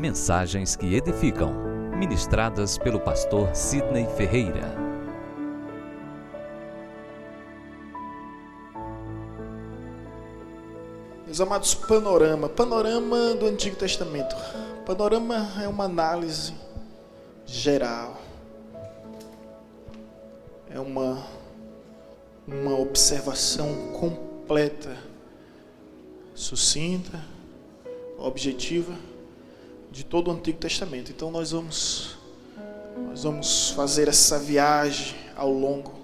Mensagens que edificam, ministradas pelo pastor Sidney Ferreira. Meus amados, panorama do Antigo Testamento. Panorama é uma análise geral, é uma observação completa, sucinta, objetiva de todo o Antigo Testamento. Então nós vamos fazer essa viagem ao longo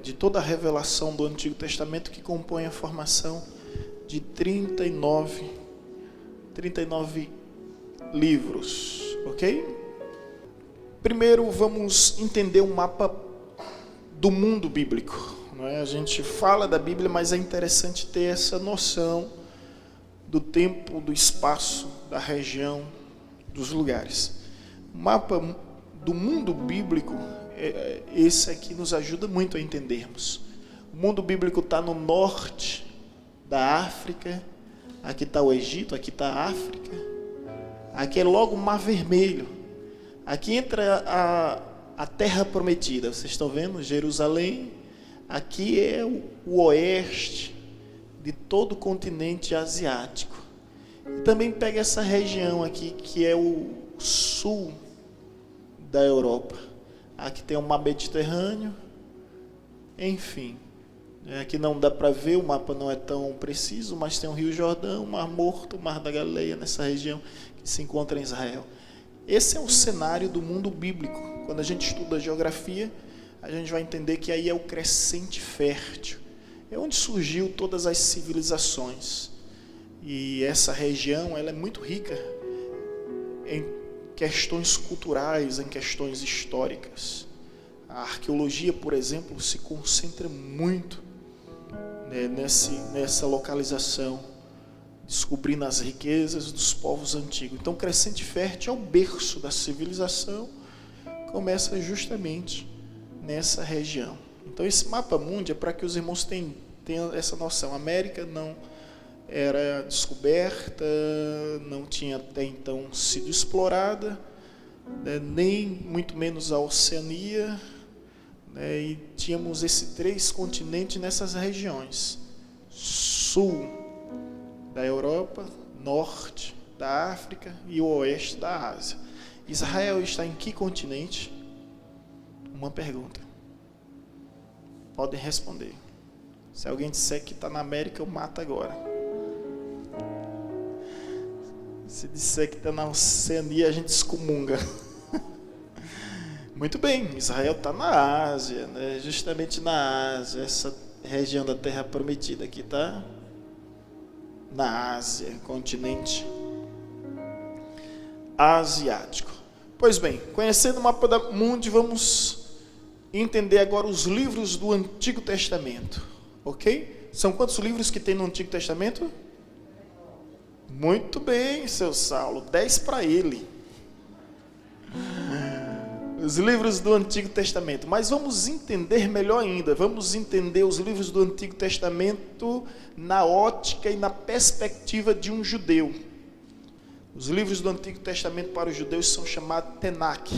de toda a revelação do Antigo Testamento, que compõe a formação de 39 livros, ok? Primeiro vamos entender um mapa do mundo bíblico, não é? A gente fala da Bíblia, mas é interessante ter essa noção do tempo, do espaço, da região, dos lugares. O mapa do mundo bíblico, esse aqui nos ajuda muito a entendermos. O mundo bíblico está no norte da África, aqui está o Egito, aqui está a África, aqui é logo o Mar Vermelho, aqui entra a Terra Prometida, vocês estão vendo? Jerusalém, aqui é o oeste de todo o continente asiático. E também pega essa região aqui, que é o sul da Europa. Aqui tem o Mar Mediterrâneo, enfim. Aqui não dá para ver, o mapa não é tão preciso, mas tem o Rio Jordão, o Mar Morto, o Mar da Galileia, nessa região que se encontra em Israel. Esse é o cenário do mundo bíblico. Quando a gente estuda geografia, a gente vai entender que aí é o crescente fértil. É onde surgiu todas as civilizações. E essa região, ela é muito rica em questões culturais, em questões históricas. A arqueologia, por exemplo, se concentra muito nessa localização, descobrindo as riquezas dos povos antigos. Então, Crescente Fértil é o berço da civilização, começa justamente nessa região. Então, esse mapa mundi é para que os irmãos tenham essa noção. A América não era descoberta, não tinha até então sido explorada, nem muito menos a Oceania, e tínhamos esses 3 continentes nessas regiões: sul da Europa, norte da África e o oeste da Ásia. Israel está em que continente? Uma pergunta. Podem responder. Se alguém disser que está na América, eu mato agora. Se disser que está na Oceania, a gente excomunga. Muito bem, Israel está na Ásia, né? Justamente na Ásia, essa região da Terra Prometida aqui está na Ásia, continente asiático. Pois bem, conhecendo o mapa do mundo, vamos entender agora os livros do Antigo Testamento, ok? São quantos livros que tem no Antigo Testamento? Muito bem, seu Saulo, 10 para ele. Os livros do Antigo Testamento. Mas vamos entender melhor ainda. Vamos entender os livros do Antigo Testamento na ótica e na perspectiva de um judeu. Os livros do Antigo Testamento para os judeus são chamados Tenach.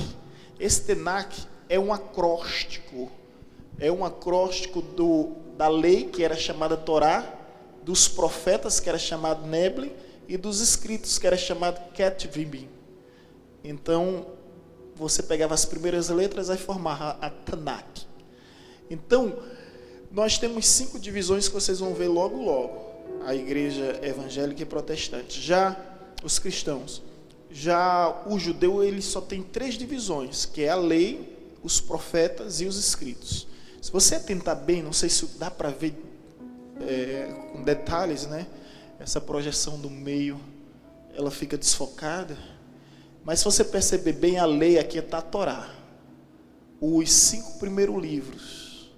Esse Tenach é um acróstico. É um acróstico da lei, que era chamada Torá, dos profetas, que era chamado Neble, e dos escritos, que era chamado Ketvim. Então, você pegava as primeiras letras e formava a Tanakh. Então, nós temos 5 divisões que vocês vão ver logo. A igreja evangélica e protestante. Já os cristãos. Já o judeu, ele só tem 3 divisões, que é a lei, os profetas e os escritos. Se você atentar bem, não sei se dá para ver com detalhes, né? Essa projeção do meio, ela fica desfocada. Mas se você perceber bem, a lei aqui está a Torá. Os 5 primeiros livros.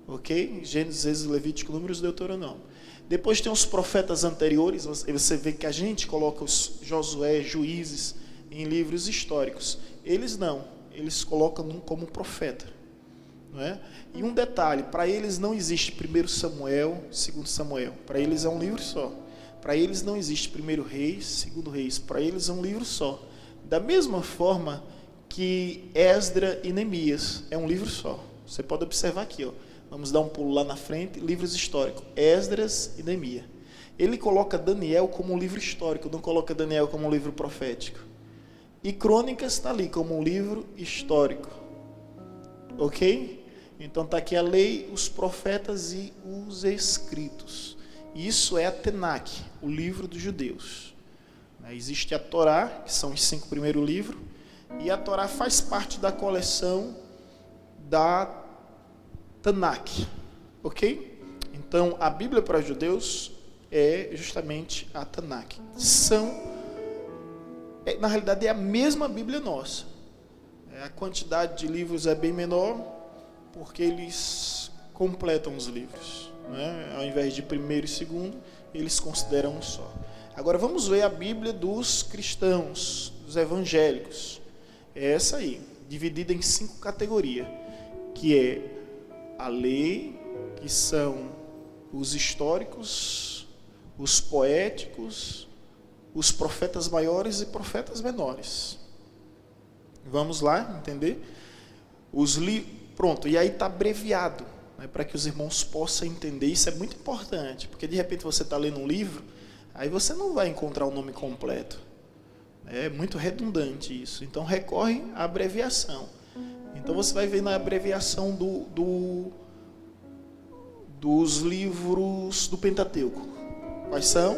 Ok? Gênesis, Êxodo, Levítico, Números, Deuteronômio. Depois tem os profetas anteriores. Você vê que a gente coloca os Josué, Juízes, em livros históricos. Eles não. Eles colocam como profeta. Não é? E um detalhe, para eles não existe 1 Samuel, 2 Samuel. Para eles é um livro só. Para eles não existe primeiro Reis, segundo Reis. Para eles é um livro só. Da mesma forma que Esdra e Neemias é um livro só. Você pode observar aqui, ó. Vamos dar um pulo lá na frente, livros históricos. Esdras e Neemias. Ele coloca Daniel como um livro histórico, não coloca Daniel como um livro profético. E Crônicas está ali como um livro histórico. Ok? Então está aqui a lei, os profetas e os escritos. Isso é a Tenach, o livro dos judeus. Existe a Torá, que são os 5 primeiros livros, e a Torá faz parte da coleção da Tenach. Ok? Então a Bíblia para os judeus é justamente a Tenach. Na realidade é a mesma Bíblia nossa. A quantidade de livros é bem menor, porque eles completam os livros, né? Ao invés de primeiro e segundo, eles consideram um só. Agora vamos ver a Bíblia dos cristãos, dos evangélicos. É essa aí, dividida em 5 categorias, que é a lei, que são os históricos, os poéticos, os profetas maiores e profetas menores. Vamos lá, entender? Pronto, e aí está abreviado, né, para que os irmãos possam entender. Isso é muito importante, porque de repente você está lendo um livro, aí você não vai encontrar o nome completo. É muito redundante isso. Então recorre à abreviação. Então você vai ver na abreviação dos livros do Pentateuco. Quais são?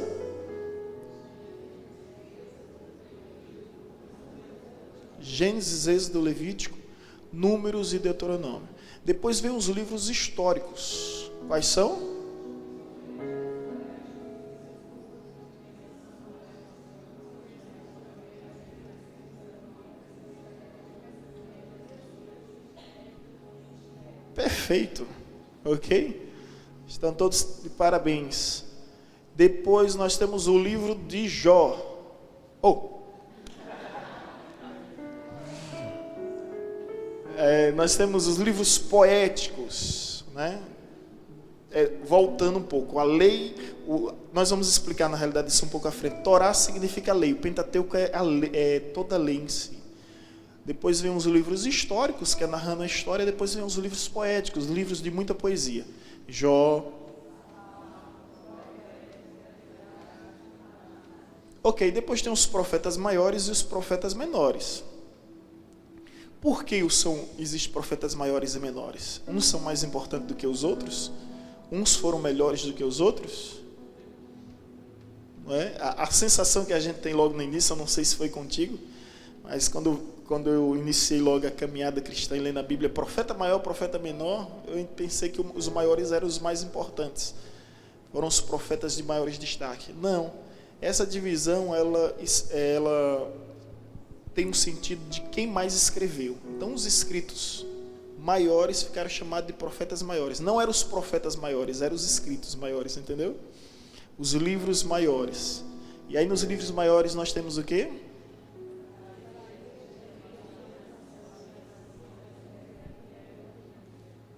Gênesis, Êxodo, Levítico, Números e Deuteronômio. Depois vem os livros históricos. Quais são? Perfeito. Ok? Estão todos de parabéns. Depois nós temos o livro de Jó. Nós temos os livros poéticos, né? Voltando um pouco, a lei, nós vamos explicar na realidade isso um pouco à frente. Torá significa lei, o Pentateuco é toda a lei em si. Depois vem os livros históricos, que é narrando a história. Depois vem os livros poéticos, livros de muita poesia. Jó. Ok, depois tem os profetas maiores e os profetas menores. Por que existem profetas maiores e menores? Uns são mais importantes do que os outros? Uns foram melhores do que os outros? Não é? A sensação que a gente tem logo no início, eu não sei se foi contigo, mas quando eu iniciei logo a caminhada cristã e lendo a Bíblia, profeta maior, profeta menor, eu pensei que os maiores eram os mais importantes. Foram os profetas de maiores destaque. Não. Essa divisão, ela tem um sentido de quem mais escreveu. Então os escritos maiores ficaram chamados de profetas maiores. Não eram os profetas maiores, eram os escritos maiores, entendeu? Os livros maiores. E aí nos livros maiores nós temos o quê?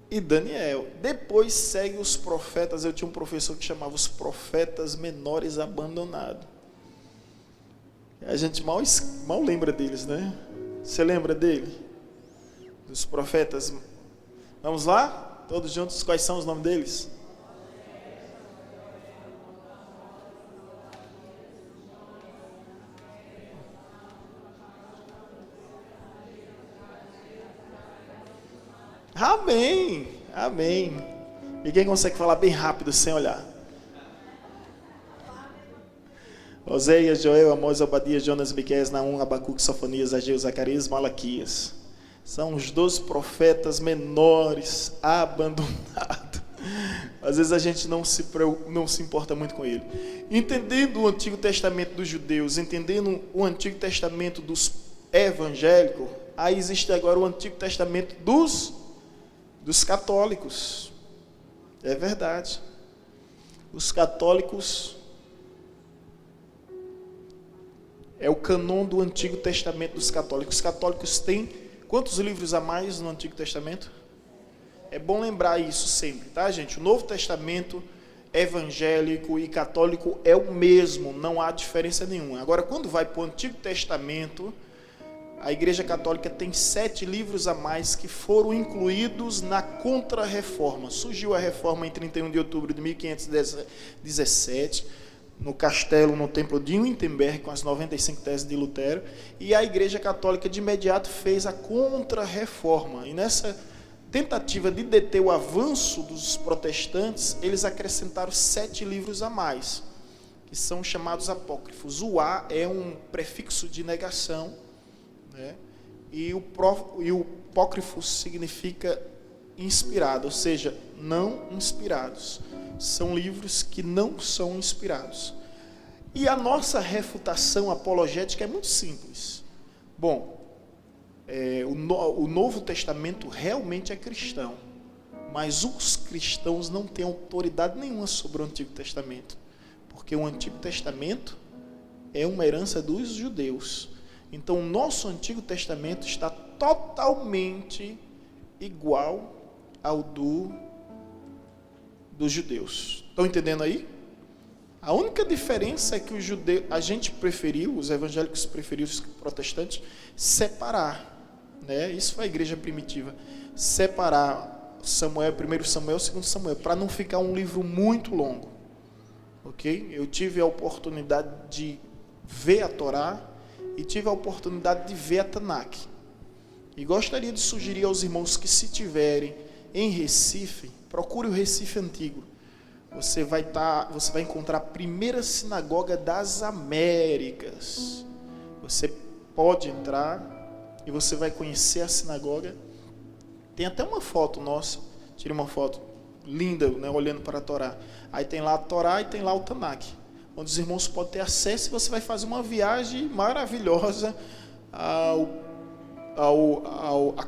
E Daniel. Depois segue os profetas. Eu tinha um professor que chamava os profetas menores abandonados. A gente mal lembra deles, né? Você lembra dele? Dos profetas? Vamos lá? Todos juntos, quais são os nomes deles? Amém, amém. E quem consegue falar bem rápido, sem olhar? Oséias, Joel, Amós, Obadias, Jonas, Miqueias, Naum, Abacuque, Sofonias, Ageu, Zacarias, Malaquias. São os 12 profetas menores abandonados. Às vezes a gente não se importa muito com ele. Entendendo o Antigo Testamento dos judeus, entendendo o Antigo Testamento dos evangélicos, aí existe agora o Antigo Testamento dos católicos. É verdade. Os católicos é o canon do Antigo Testamento dos católicos. Os católicos têm quantos livros a mais no Antigo Testamento? É bom lembrar isso sempre, tá, gente? O Novo Testamento evangélico e católico é o mesmo, não há diferença nenhuma. Agora, quando vai para o Antigo Testamento, a Igreja Católica tem 7 livros a mais que foram incluídos na Contra-Reforma. Surgiu a Reforma em 31 de outubro de 1517, no castelo, no templo de Wittenberg, com as 95 teses de Lutero, e a Igreja Católica de imediato fez a Contra-Reforma. E nessa tentativa de deter o avanço dos protestantes, eles acrescentaram 7 livros a mais, que são chamados apócrifos. O A é um prefixo de negação, né? E o apócrifo significa inspirado, ou seja, não inspirados. São livros que não são inspirados. E a nossa refutação apologética é muito simples. Bom, o Novo Testamento realmente é cristão, mas os cristãos não têm autoridade nenhuma sobre o Antigo Testamento, porque o Antigo Testamento é uma herança dos judeus. Então, o nosso Antigo Testamento está totalmente igual ao dos judeus. Estão entendendo aí? A única diferença é que os evangélicos preferiram os protestantes separar, né? Isso foi a igreja primitiva, separar Samuel, 1 Samuel, 2 Samuel, para não ficar um livro muito longo, ok? Eu tive a oportunidade de ver a Torá e tive a oportunidade de ver a Tanakh, e gostaria de sugerir aos irmãos que, se tiverem em Recife, procure o Recife Antigo. Você vai encontrar a primeira sinagoga das Américas. Você pode entrar e você vai conhecer a sinagoga. Tem até uma foto nossa, tirei uma foto linda, né, olhando para a Torá. Aí tem lá a Torá e tem lá o Tanakh, onde os irmãos podem ter acesso, e você vai fazer uma viagem maravilhosa à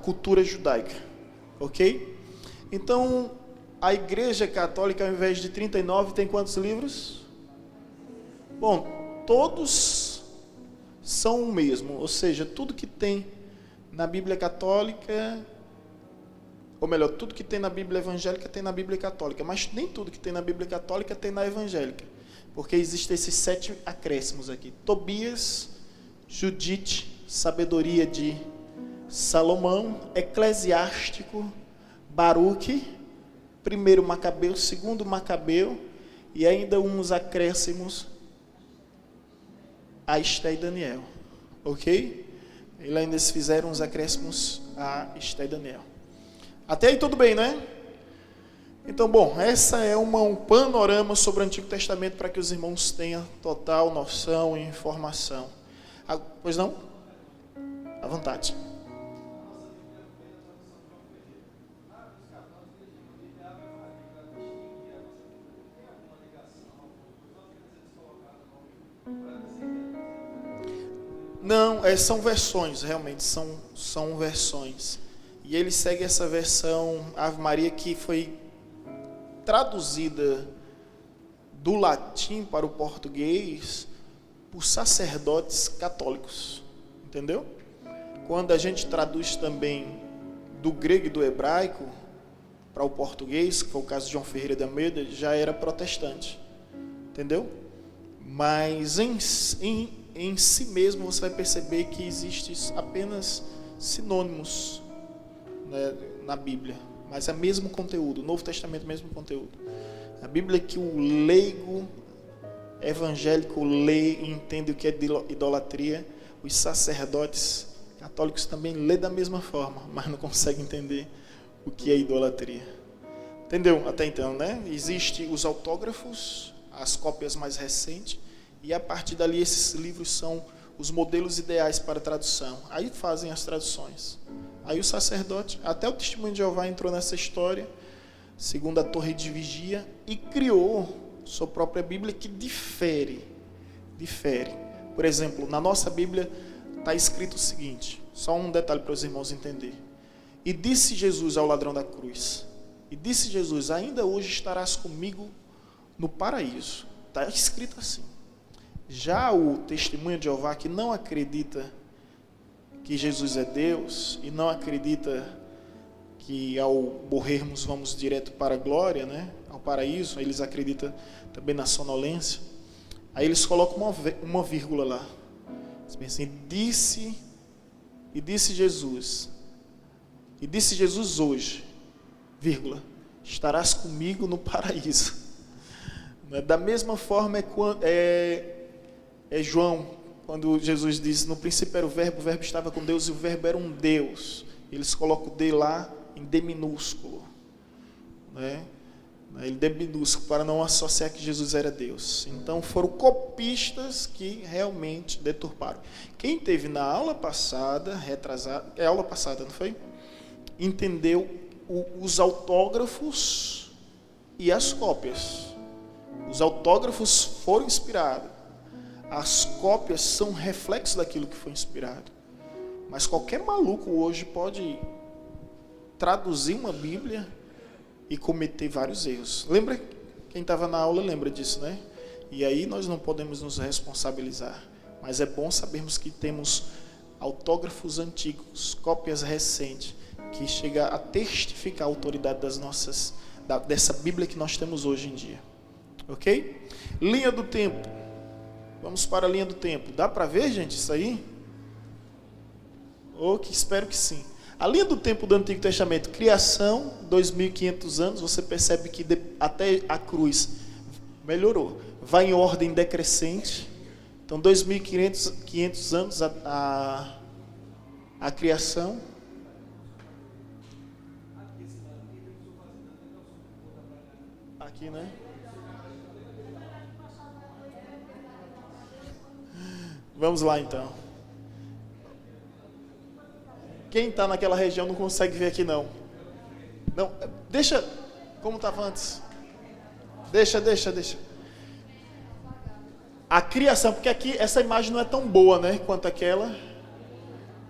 cultura judaica, ok? Então, a Igreja Católica, ao invés de 39, tem quantos livros? Bom, todos são o mesmo, ou seja, tudo que tem na Bíblia Católica, ou melhor, tudo que tem na Bíblia Evangélica tem na Bíblia Católica, mas nem tudo que tem na Bíblia Católica tem na Evangélica, porque existem esses 7 acréscimos aqui: Tobias, Judite, Sabedoria de Salomão, Eclesiástico, Baruque, 1 Macabeu, 2 Macabeu, e ainda uns acréscimos a Esté e Daniel, ok? Eles ainda fizeram uns acréscimos a Esté e Daniel. Até aí tudo bem, né? Então, bom, essa é um panorama sobre o Antigo Testamento para que os irmãos tenham total noção e informação. Pois não? À vontade. Não, são versões, realmente, são versões. E ele segue essa versão Ave Maria, que foi traduzida do latim para o português por sacerdotes católicos, entendeu? Quando a gente traduz também do grego e do hebraico para o português, que foi o caso de João Ferreira de Almeida, já era protestante, entendeu? Mas em si mesmo você vai perceber que existem apenas sinônimos, né, na Bíblia, mas é o mesmo conteúdo. O Novo Testamento é o mesmo conteúdo. A Bíblia que o leigo evangélico lê e entende o que é idolatria, os sacerdotes católicos também lê da mesma forma, mas não conseguem entender o que é idolatria. Entendeu? Até então, né? Existem os autógrafos, as cópias mais recentes, e a partir dali esses livros são os modelos ideais para tradução. Aí fazem as traduções. Aí o sacerdote, até o Testemunho de Jeová entrou nessa história, segundo a Torre de Vigia, e criou sua própria Bíblia, que difere. Por exemplo, na nossa Bíblia está escrito o seguinte, só um detalhe para os irmãos entenderem. E disse Jesus ao ladrão da cruz, e disse Jesus: ainda hoje estarás comigo no paraíso. Está escrito assim. Já o Testemunho de Jeová, que não acredita que Jesus é Deus, e não acredita que ao morrermos vamos direto para a glória, né? Ao paraíso. Eles acreditam também na sonolência. Aí eles colocam uma vírgula lá. Eles pensam, e disse Jesus hoje, vírgula, estarás comigo no paraíso. Da mesma forma é João, quando Jesus diz, no princípio era o verbo estava com Deus e o verbo era um Deus. Eles colocam o D lá em D minúsculo, né? Ele D minúsculo, para não associar que Jesus era Deus. Então foram copistas que realmente deturparam. Quem teve na aula passada, aula passada, não foi? Entendeu os autógrafos e as cópias. Os autógrafos foram inspirados. As cópias são reflexos daquilo que foi inspirado. Mas qualquer maluco hoje pode traduzir uma Bíblia e cometer vários erros. Lembra? Quem estava na aula lembra disso, né? E aí nós não podemos nos responsabilizar. Mas é bom sabermos que temos autógrafos antigos, cópias recentes, que chega a testificar a autoridade dessa Bíblia que nós temos hoje em dia. Ok? Linha do tempo. Vamos para a linha do tempo. Dá para ver, gente, isso aí? Espero que sim. A linha do tempo do Antigo Testamento, criação, 2.500 anos, você percebe que até a cruz melhorou. Vai em ordem decrescente. Então, 2.500 anos a criação. Aqui, né? Vamos lá, então. Quem está naquela região não consegue ver aqui, não. Não, deixa como estava antes. Deixa. A criação, porque aqui essa imagem não é tão boa, né, quanto aquela.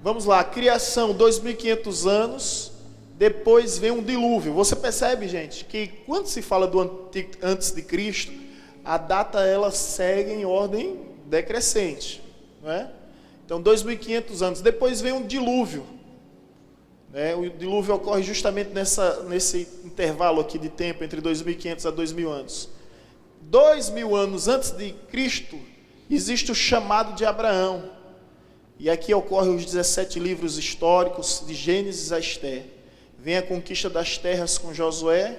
Vamos lá, a criação, 2.500 anos, depois vem um dilúvio. Você percebe, gente, que quando se fala do antes de Cristo, a data ela segue em ordem decrescente, não é? Então, 2.500 anos, depois vem um dilúvio. O dilúvio ocorre justamente nesse intervalo aqui de tempo, entre 2.500 a 2.000 anos. 2.000 anos antes de Cristo, existe o chamado de Abraão. E aqui ocorrem os 17 livros históricos, de Gênesis a Esther. Vem a conquista das terras com Josué.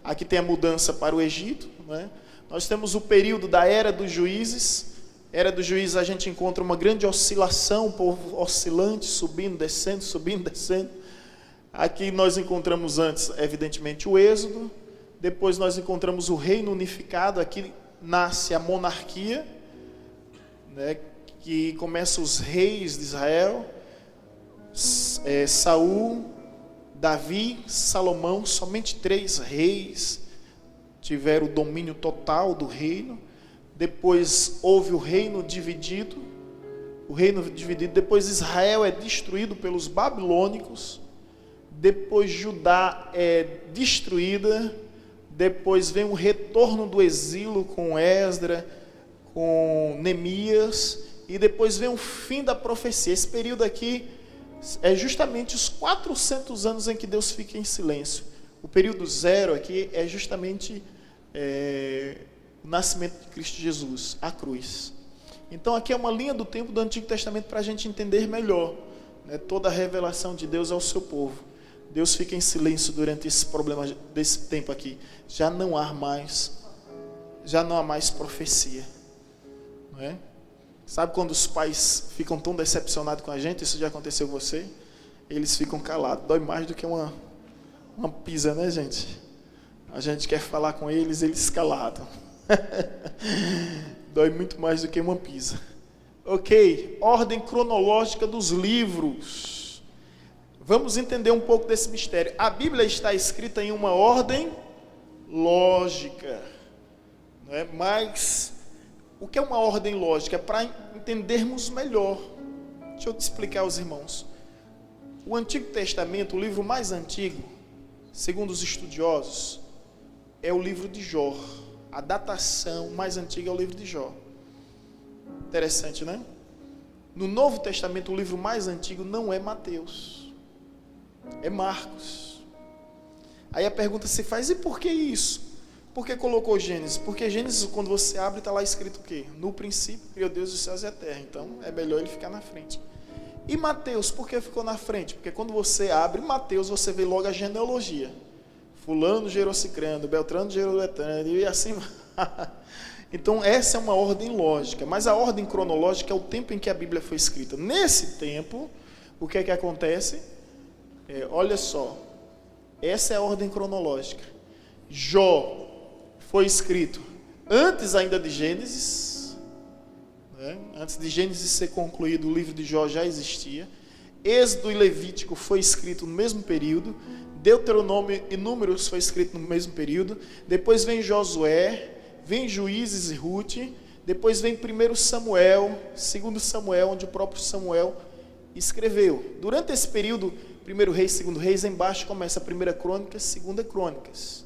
Aqui tem a mudança para o Egito, né? Nós temos o período da Era dos Juízes. Era dos Juízes a gente encontra uma grande oscilação, o povo oscilante, subindo, descendo. Aqui nós encontramos antes, evidentemente, o Êxodo. Depois nós encontramos o reino unificado. Aqui nasce a monarquia, né, que começa os reis de Israel. Saul, Davi, Salomão, somente 3 reis tiveram o domínio total do reino. Depois houve o reino dividido. Depois Israel é destruído pelos babilônicos. Depois Judá é destruída. Depois vem o retorno do exílio com Esdras, com Neemias. E depois vem o fim da profecia. Esse período aqui é justamente os 400 anos em que Deus fica em silêncio. O período 0 aqui é justamente o nascimento de Cristo Jesus, a cruz. Então aqui é uma linha do tempo do Antigo Testamento para a gente entender melhor, né, toda a revelação de Deus ao seu povo. Deus fica em silêncio durante esse problema desse tempo aqui. Já não há mais profecia, não é? Sabe quando os pais ficam tão decepcionados com a gente? Isso já aconteceu com você? Eles ficam calados. Dói mais do que uma pisa, né, gente? A gente quer falar com eles, eles calados. Dói muito mais do que uma pisa. Ok, ordem cronológica dos livros. Vamos entender um pouco desse mistério. A Bíblia está escrita em uma ordem lógica, não é? Mas o que é uma ordem lógica? É para entendermos melhor. Deixa eu te explicar aos irmãos. O Antigo Testamento, o livro mais antigo, segundo os estudiosos, é o livro de Jó. A datação mais antiga é o livro de Jó. Interessante, né? No Novo Testamento, o livro mais antigo não é Mateus, é Marcos. Aí a pergunta se faz, e por que isso? Por que colocou Gênesis? Porque Gênesis, quando você abre, está lá escrito o quê? No princípio, criou Deus os céus e a terra. Então, é melhor ele ficar na frente. E Mateus, por que ficou na frente? Porque quando você abre Mateus, você vê logo a genealogia. Fulano gerou Cicrano, Beltrano gerou Betânia, e assim vai. Então, essa é uma ordem lógica. Mas a ordem cronológica é o tempo em que a Bíblia foi escrita. Nesse tempo, o que é que acontece? Olha só, essa é a ordem cronológica. Jó foi escrito antes ainda de Gênesis, né? Antes de Gênesis ser concluído, o livro de Jó já existia. Êxodo e Levítico foi escrito no mesmo período. Deuteronômio e Números foi escrito no mesmo período. Depois vem Josué, vem Juízes e Ruth. Depois vem 1 Samuel, 2 Samuel, onde o próprio Samuel escreveu. Durante esse período, 1 Reis, 2 Reis, embaixo começa a 1 Crônicas, 2 Crônicas.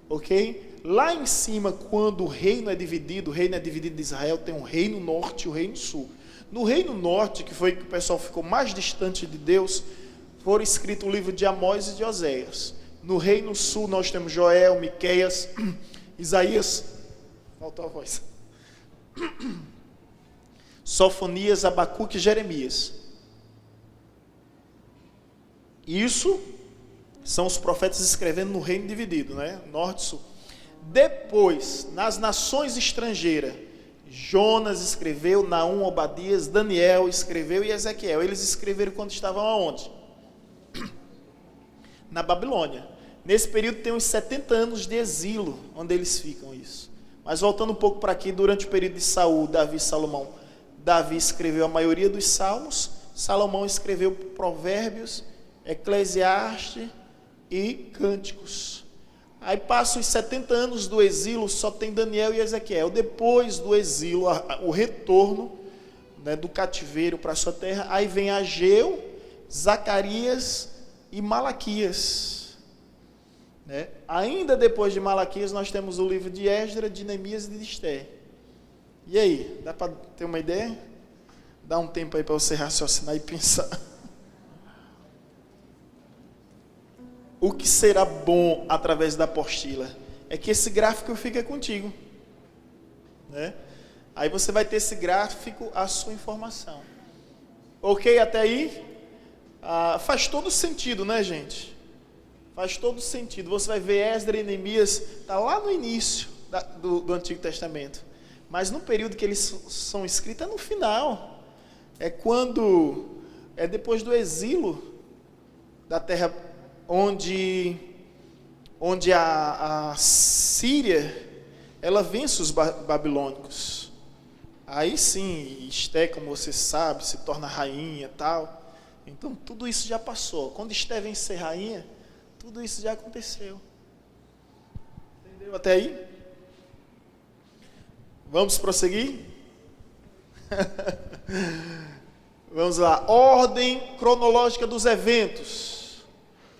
Ok? Lá em cima, quando o reino é dividido de Israel, tem um reino norte e o reino sul. No reino norte, que foi que o pessoal ficou mais distante de Deus, foram escritos o livro de Amós e de Oséias. No reino sul, nós temos Joel, Miqueias, Isaías, faltou a voz, Sofonias, Abacuque e Jeremias. Isso são os profetas escrevendo no reino dividido, né? Norte e sul. Depois, nas nações estrangeiras, Jonas escreveu, Naum, Obadias, Daniel escreveu e Ezequiel. Eles escreveram quando estavam aonde? Na Babilônia. Nesse período tem uns 70 anos de exílio, onde eles ficam isso. Mas voltando um pouco para aqui, durante o período de Saul, Davi e Salomão, Davi escreveu a maioria dos salmos, Salomão escreveu Provérbios, Eclesiastes e Cânticos. Aí passa os 70 anos do exílio, só tem Daniel e Ezequiel. Depois do exílio, o retorno, né, do cativeiro para a sua terra, aí vem Ageu, Zacarias e Malaquias. Né? Ainda depois de Malaquias, nós temos o livro de Esdras, de Neemias e de Esther. E aí, dá para ter uma ideia? Dá um tempo aí para você raciocinar e pensar. O que será bom através da apostila é que esse gráfico fica contigo, né? Aí você vai ter esse gráfico, a sua informação. Ok até aí? Faz todo sentido, né, gente? Faz todo sentido. Você vai ver Esdras e Neemias, está lá no início do Antigo Testamento. Mas no período que eles são escritos é no final. É depois do exílio da terra, onde a Síria, ela vence os babilônicos. Aí sim, Esté, como você sabe, se torna rainha e tal. Então tudo isso já passou. Quando Esté vem ser rainha, tudo isso já aconteceu. Entendeu até aí? Vamos prosseguir? Vamos lá. Ordem cronológica dos eventos.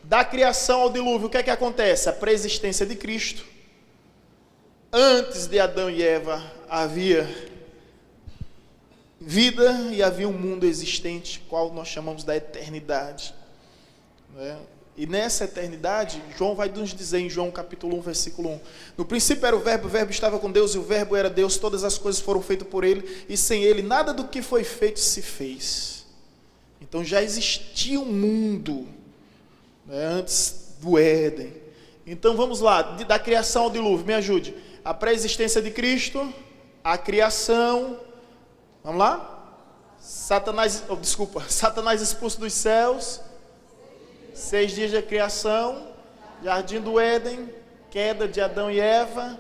Da criação ao dilúvio, o que é que acontece? A pré-existência de Cristo. Antes de Adão e Eva havia vida e havia um mundo existente, qual nós chamamos da eternidade. Né? E nessa eternidade, João vai nos dizer em João capítulo 1, versículo 1. No princípio era o verbo estava com Deus e o verbo era Deus, todas as coisas foram feitas por ele e sem ele nada do que foi feito se fez. Então já existia um mundo, né, antes do Éden. Então vamos lá, da criação ao dilúvio, me ajude. A pré-existência de Cristo, a criação, vamos lá? Satanás expulso dos céus, 6 dias de criação, jardim do Éden, queda de Adão e Eva,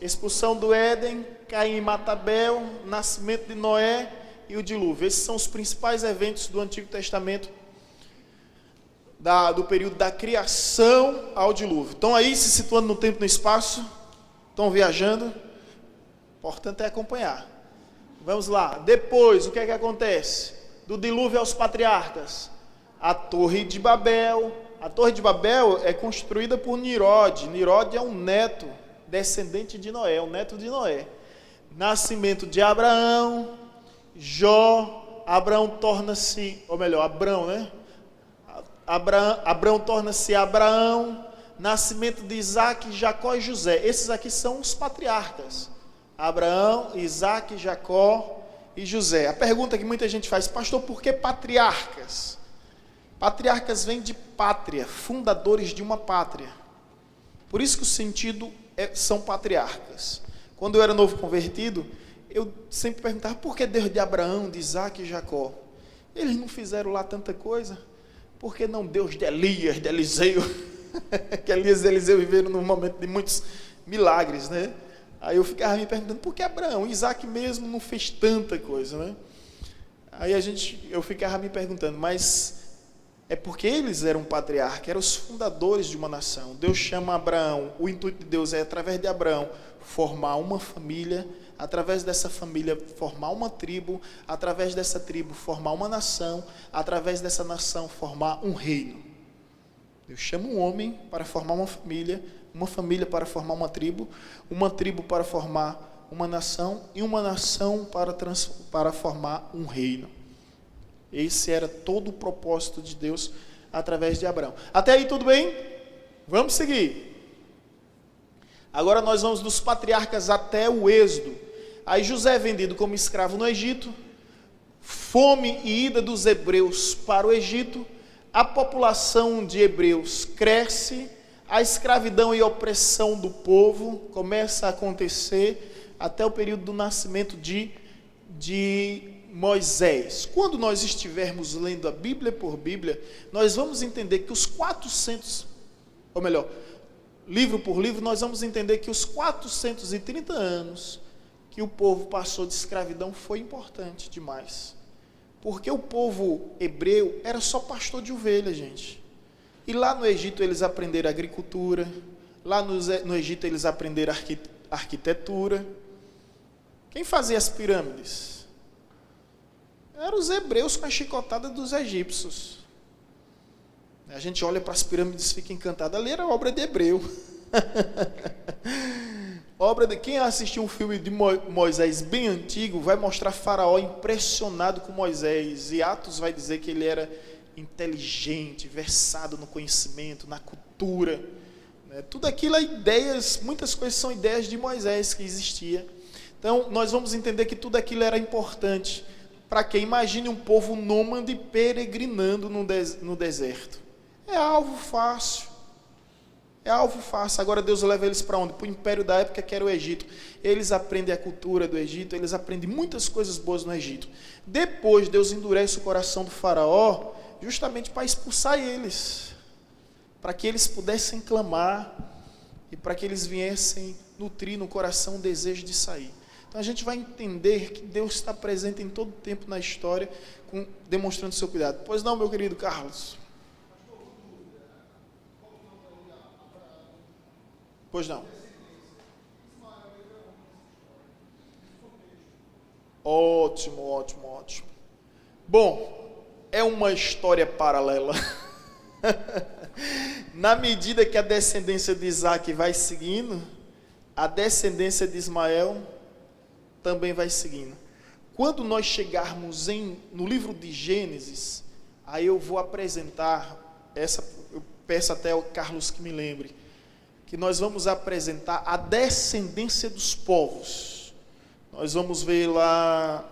expulsão do Éden, Caim e mata Abel, nascimento de Noé e o dilúvio. Esses são os principais eventos do Antigo Testamento, do período da criação ao dilúvio. Estão aí se situando no tempo e no espaço? Estão viajando? O importante é acompanhar. Vamos lá. Depois, o que é que acontece? Do dilúvio aos patriarcas. A Torre de Babel. A Torre de Babel é construída por Nirod. Nirod é um neto, descendente de Noé, um neto de Noé. Nascimento de Abraão, Jó, Abraão torna-se, ou melhor, Abrão, né? Abraão torna-se Abraão, nascimento de Isaac, Jacó e José. Esses aqui são os patriarcas: Abraão, Isaac, Jacó e José. A pergunta que muita gente faz: pastor, por que patriarcas? Patriarcas vem de pátria, fundadores de uma pátria. Por isso que o sentido são patriarcas. Quando eu era novo convertido, eu sempre perguntava: por que Deus de Abraão, de Isaac e Jacó? Eles não fizeram lá tanta coisa? Por que não Deus de Elias, de Eliseu? Que Elias e Eliseu viveram num momento de muitos milagres, né? Aí eu ficava me perguntando: por que Abraão? Isaac mesmo não fez tanta coisa, né? Aí eu ficava me perguntando: mas é porque eles eram patriarcas, eram os fundadores de uma nação. Deus chama Abraão, o intuito de Deus é, através de Abraão, formar uma família, através dessa família formar uma tribo, através dessa tribo formar uma nação, através dessa nação formar um reino. Deus chama um homem para formar uma família para formar uma tribo para formar uma nação e uma nação para formar um reino. Esse era todo o propósito de Deus através de Abraão. Até aí tudo bem? Vamos seguir. Agora nós vamos dos patriarcas até o Êxodo. Aí José é vendido como escravo no Egito, fome e ida dos hebreus para o Egito, a população de hebreus cresce, a escravidão e opressão do povo começa a acontecer até o período do nascimento de Moisés. Quando nós estivermos lendo a Bíblia por Bíblia, nós vamos entender que os 400, ou melhor, livro por livro, nós vamos entender que os 430 anos que o povo passou de escravidão foi importante demais. Porque o povo hebreu era só pastor de ovelha, gente. E lá no Egito eles aprenderam agricultura, lá no Egito eles aprenderam arquitetura. Quem fazia as pirâmides? Eram os hebreus com a chicotada dos egípcios. A gente olha para as pirâmides e fica encantado. Ali era obra de hebreu. Quem assistiu um filme de Moisés bem antigo vai mostrar Faraó impressionado com Moisés. E Atos vai dizer que ele era inteligente, versado no conhecimento, na cultura. Tudo aquilo é ideias, muitas coisas são ideias de Moisés que existia. Então nós vamos entender que tudo aquilo era importante. Para que imagine um povo nômade peregrinando no deserto. É alvo fácil. Agora Deus leva eles para onde? Para o império da época, que era o Egito. Eles aprendem a cultura do Egito, eles aprendem muitas coisas boas no Egito. Depois Deus endurece o coração do faraó, justamente para expulsar eles, para que eles pudessem clamar e para que eles viessem nutrir no coração o desejo de sair. Então a gente vai entender que Deus está presente em todo tempo na história, demonstrando seu cuidado. Pois não, meu querido Carlos? Pois não. Ótimo. Bom, é uma história paralela. Na medida que a descendência de Isaac vai seguindo, a descendência de Ismael também vai seguindo. Quando nós chegarmos no livro de Gênesis, aí eu vou apresentar, eu peço até ao Carlos que me lembre, que nós vamos apresentar a descendência dos povos. Nós vamos ver lá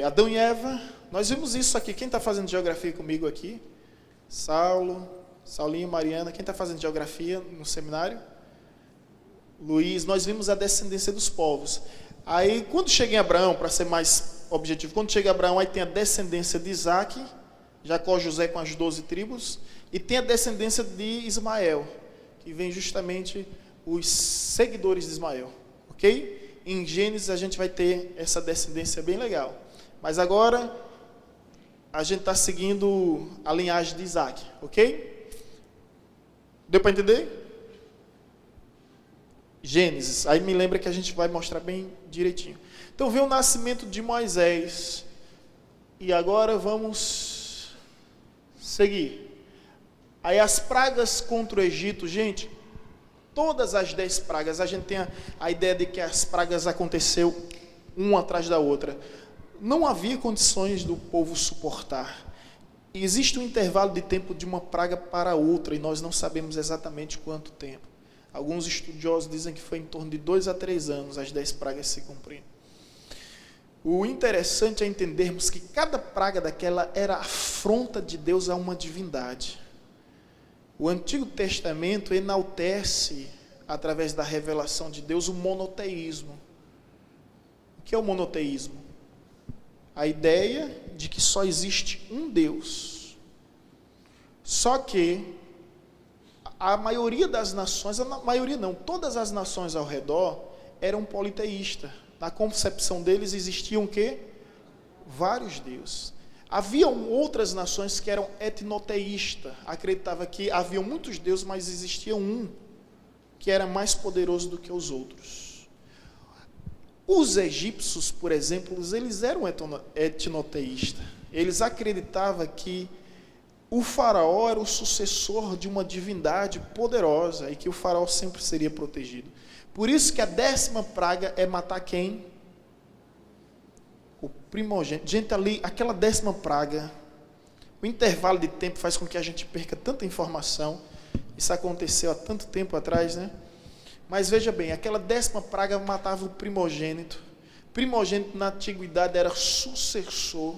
Adão e Eva. Nós vimos isso aqui. Quem está fazendo geografia comigo aqui? Saulinho, Mariana. Quem está fazendo geografia no seminário? Luiz. Nós vimos a descendência dos povos. Aí, quando chega em Abraão, para ser mais objetivo, quando chega em Abraão, aí tem a descendência de Isaac, Jacó, José com as 12 tribos, e tem a descendência de Ismael, que vem justamente os seguidores de Ismael, ok? Em Gênesis a gente vai ter essa descendência bem legal. Mas agora a gente está seguindo a linhagem de Isaac, ok? Deu para entender? Gênesis, aí me lembra que a gente vai mostrar bem direitinho. Então vem o nascimento de Moisés. E agora vamos seguir. Aí as pragas contra o Egito, gente, todas as 10 pragas, a gente tem a ideia de que as pragas aconteceu uma atrás da outra. Não havia condições do povo suportar. existe um intervalo de tempo de uma praga para outra, e nós não sabemos exatamente quanto tempo. Alguns estudiosos dizem que foi em torno de 2 a 3 anos as 10 pragas se cumpriram. O interessante é entendermos que cada praga daquela era afronta de Deus a uma divindade. O Antigo Testamento enaltece, através da revelação de Deus, o monoteísmo. O que é o monoteísmo? A ideia de que só existe um Deus. Só que a maioria das nações, todas as nações ao redor eram politeístas. Na concepção deles existiam o quê? Vários deuses. Haviam outras nações que eram etnoteístas, acreditavam que haviam muitos deuses, mas existia um que era mais poderoso do que os outros. Os egípcios, por exemplo, eles eram etnoteístas. Eles acreditavam que o faraó era o sucessor de uma divindade poderosa e que o faraó sempre seria protegido. Por isso que a 10ª praga é matar quem? O primogênito. Gente, ali, aquela 10ª praga, o intervalo de tempo faz com que a gente perca tanta informação. Isso aconteceu há tanto tempo atrás, né? Mas veja bem, aquela 10ª praga matava o primogênito. Primogênito na antiguidade era sucessor.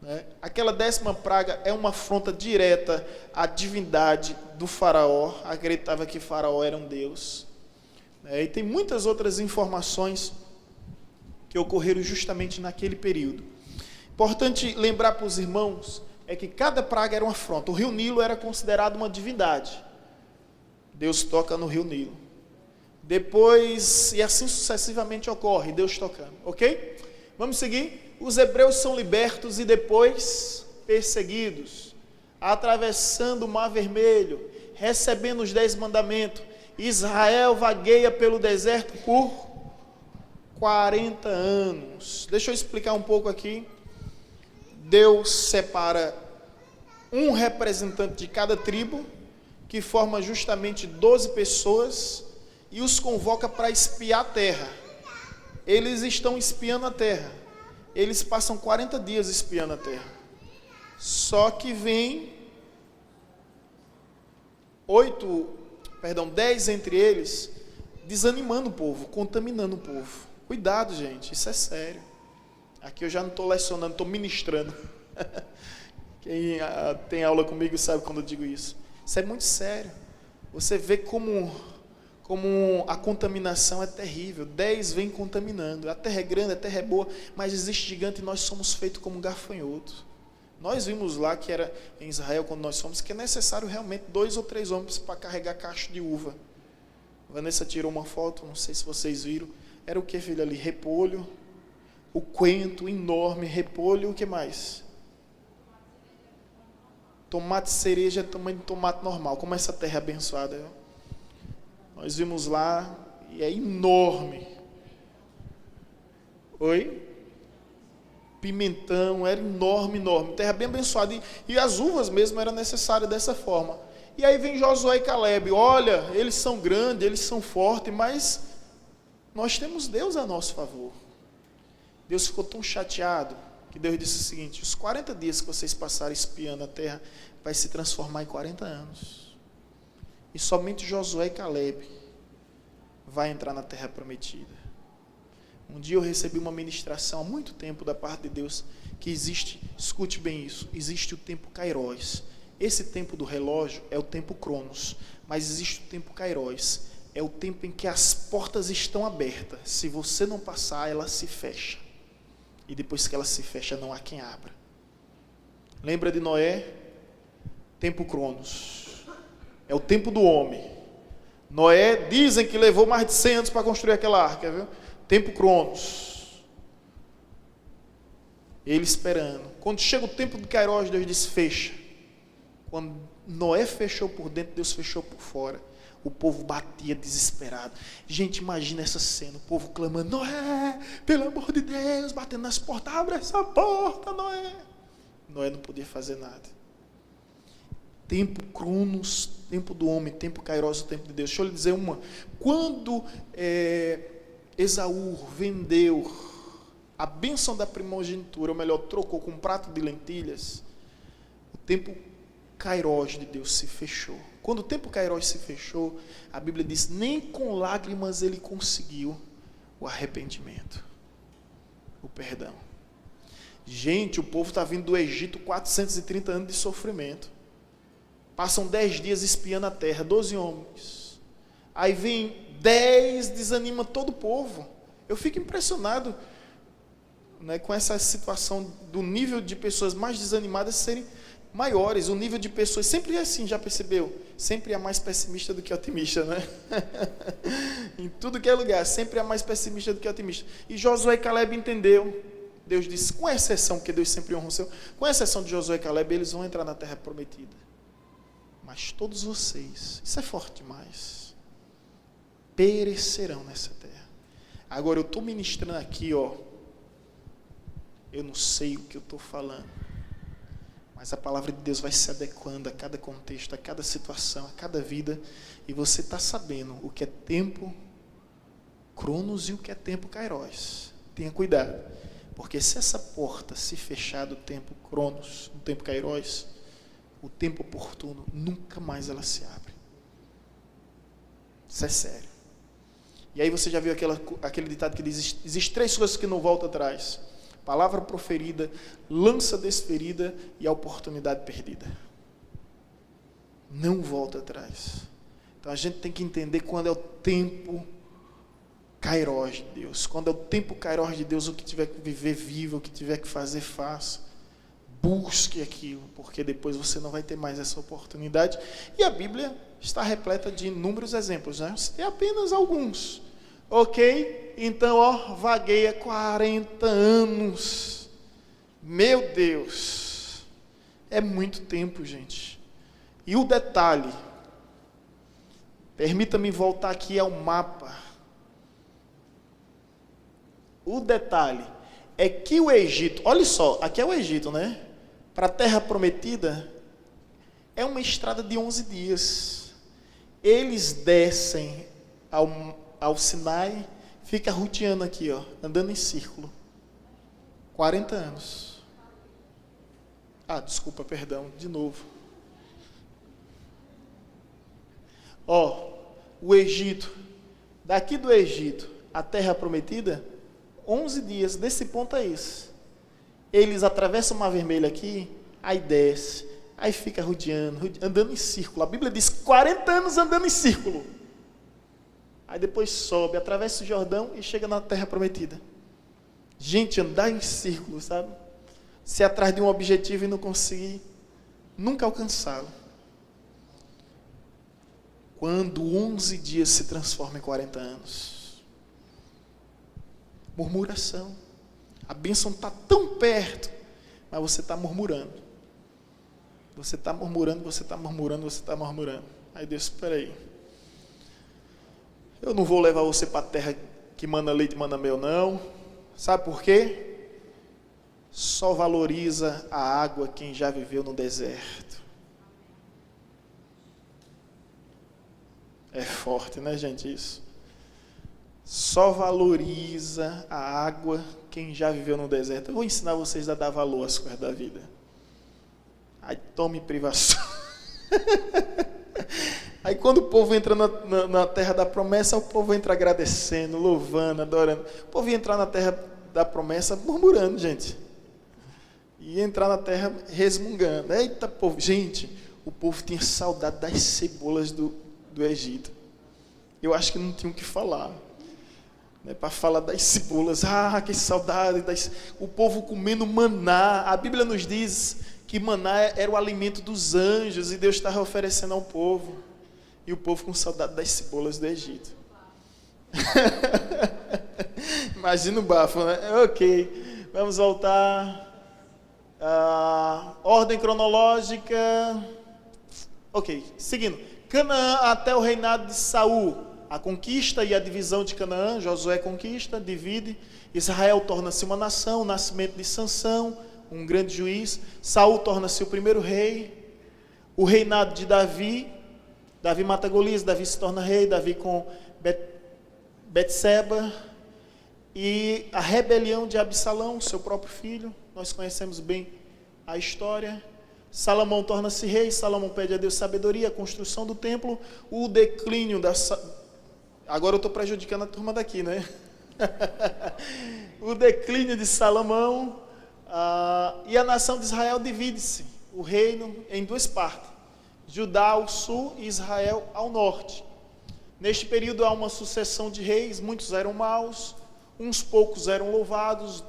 Né? Aquela 10ª praga é uma afronta direta à divindade do faraó. Acreditava que faraó era um deus. E tem muitas outras informações que ocorreram justamente naquele período. Importante lembrar para os irmãos é que cada praga era uma afronta. O rio Nilo era considerado uma divindade. Deus toca no rio Nilo. Depois, e assim sucessivamente ocorre, Deus tocando. Ok? Vamos seguir. Os hebreus são libertos e depois perseguidos, atravessando o Mar Vermelho, recebendo os 10 mandamentos. Israel vagueia pelo deserto por 40 anos. Deixa eu explicar um pouco aqui. Deus separa um representante de cada tribo, que forma justamente 12 pessoas, e os convoca para espiar a terra. Eles estão espiando a terra. Eles passam 40 dias espiando a terra. Só que vem 10 entre eles, desanimando o povo, contaminando o povo. Cuidado, gente, isso é sério. Aqui eu já não estou lecionando, estou ministrando. Quem tem aula comigo sabe quando eu digo isso. Isso é muito sério. Você vê como a contaminação é terrível. 10 vem contaminando. A terra é grande, a terra é boa, mas existe gigante e nós somos feitos como gafanhoto. Nós vimos lá que era em Israel, quando nós fomos, que é necessário realmente 2 ou 3 homens para carregar cacho de uva. A Vanessa tirou uma foto, não sei se vocês viram. Era o que, filho, ali? Repolho, o coentro enorme, repolho, o que mais? Tomate cereja, tamanho de tomate normal. Como essa terra é abençoada. Viu? Nós vimos lá, e é enorme. Oi? Pimentão, era enorme. Terra bem abençoada. E as uvas mesmo eram necessárias dessa forma. E aí vem Josué e Caleb. Olha, eles são grandes, eles são fortes, mas nós temos Deus a nosso favor. Deus ficou tão chateado que Deus disse o seguinte: os 40 dias que vocês passarem espiando a terra vai se transformar em 40 anos. E somente Josué e Caleb vai entrar na terra prometida. Um dia eu recebi uma ministração há muito tempo da parte de Deus que existe, escute bem isso, existe o tempo Kairos. Esse tempo do relógio é o tempo Cronos, mas existe o tempo Kairos. É o tempo em que as portas estão abertas. Se você não passar, ela se fecha. E depois que ela se fecha, não há quem abra. Lembra de Noé? Tempo Cronos. É o tempo do homem. Noé, dizem que levou mais de 100 anos para construir aquela arca, viu? Tempo Cronos. Ele esperando. Quando chega o tempo de Kairos, Deus diz: fecha. Quando Noé fechou por dentro, Deus fechou por fora. O povo batia desesperado. Gente, imagina essa cena. O povo clamando: Noé, pelo amor de Deus, batendo nas portas. Abre essa porta, Noé. Noé não podia fazer nada. Tempo Cronos, tempo do homem, tempo Kairos, o tempo de Deus. Deixa eu lhe dizer uma. Quando Esaú vendeu a bênção da primogenitura, ou melhor, trocou com um prato de lentilhas, tempo Kairos de Deus se fechou. Quando o tempo Kairos se fechou, a Bíblia diz, nem com lágrimas ele conseguiu o arrependimento, o perdão. Gente, o povo está vindo do Egito, 430 anos de sofrimento. Passam 10 dias espiando a terra, 12 homens. Aí vem 10, desanima todo o povo. Eu fico impressionado, né, com essa situação do nível de pessoas mais desanimadas serem maiores. O nível de pessoas sempre é assim, já percebeu? Sempre é mais pessimista do que otimista, né? Em tudo que é lugar, sempre é mais pessimista do que otimista. E Josué e Caleb entendeu. Deus disse, com exceção, porque Deus sempre honra o seu, com exceção de Josué e Caleb, eles vão entrar na terra prometida. Mas todos vocês, isso é forte demais, perecerão nessa terra. Agora eu estou ministrando aqui, ó, eu não sei o que eu estou falando, mas a palavra de Deus vai se adequando a cada contexto, a cada situação, a cada vida, e você está sabendo o que é tempo Cronos e o que é tempo Kairos. Tenha cuidado, porque se essa porta se fechar do tempo Cronos, do tempo Kairos, o tempo oportuno, nunca mais ela se abre. Isso é sério. E aí você já viu aquele ditado que diz, existem 3 coisas que não voltam atrás: palavra proferida, lança desferida e a oportunidade perdida. Não volta atrás. Então a gente tem que entender quando é o tempo Kairos de Deus. Quando é o tempo Kairos de Deus, o que tiver que viver, viva, o que tiver que fazer, faça. Busque aquilo, porque depois você não vai ter mais essa oportunidade. E a Bíblia está repleta de inúmeros exemplos, né? Tem apenas alguns. Ok? Então, ó, vagueia 40 anos. Meu Deus. É muito tempo, gente. E o detalhe, permita-me voltar aqui ao mapa. O detalhe é que o Egito, olha só, aqui é o Egito, né? Para a terra prometida, é uma estrada de 11 dias. Eles descem ao Sinai, fica rodeando aqui, ó, andando em círculo. 40 anos. Desculpa, perdão, de novo. Ó, o Egito, daqui do Egito, a terra prometida, 11 dias, desse ponto a esse. Eles atravessam o Mar Vermelho aqui, aí desce, aí fica rodeando, andando em círculo. A Bíblia diz 40 anos andando em círculo. Aí depois sobe, atravessa o Jordão e chega na terra prometida. Gente, andar em círculo, sabe? Se atrás de um objetivo e não conseguir nunca alcançá-lo. Quando 11 dias se transforma em 40 anos. Murmuração. A bênção está tão perto, mas você está murmurando. Você está murmurando, você está murmurando, você está murmurando. Aí Deus, espera aí. Eu não vou levar você para a terra que mana leite e mana mel, não. Sabe por quê? Só valoriza a água quem já viveu no deserto. É forte, né, gente, isso? Só valoriza a água quem já viveu no deserto. Eu vou ensinar vocês a dar valor às coisas da vida. Aí tome privação. Aí quando o povo entra na terra da promessa, o povo entra agradecendo, louvando, adorando. O povo ia entrar na terra da promessa murmurando, gente. E entrar na terra resmungando. Eita, povo. Gente, o povo tinha saudade das cebolas do Egito. Eu acho que não tinha o que falar. Né, para falar das cebolas, que saudade, o povo comendo maná. A Bíblia nos diz que maná era o alimento dos anjos e Deus estava oferecendo ao povo, e o povo com saudade das cebolas do Egito. Imagina o bafo, né? Ok, vamos voltar. Ordem cronológica. Ok, seguindo. Canaã até o reinado de Saul. A conquista e a divisão de Canaã. Josué conquista, divide. Israel torna-se uma nação. O nascimento de Sansão, um grande juiz. Saul torna-se o primeiro rei. O reinado de Davi. Davi mata Golias, Davi se torna rei. Davi com Betseba. E a rebelião de Absalão, seu próprio filho. Nós conhecemos bem a história. Salomão torna-se rei, Salomão pede a Deus sabedoria, a construção do templo, o declínio da... Agora eu estou prejudicando a turma daqui, né? O declínio de Salomão, e a nação de Israel divide-se, o reino em duas partes, Judá ao sul e Israel ao norte. Neste período há uma sucessão de reis, muitos eram maus, uns poucos eram louvados.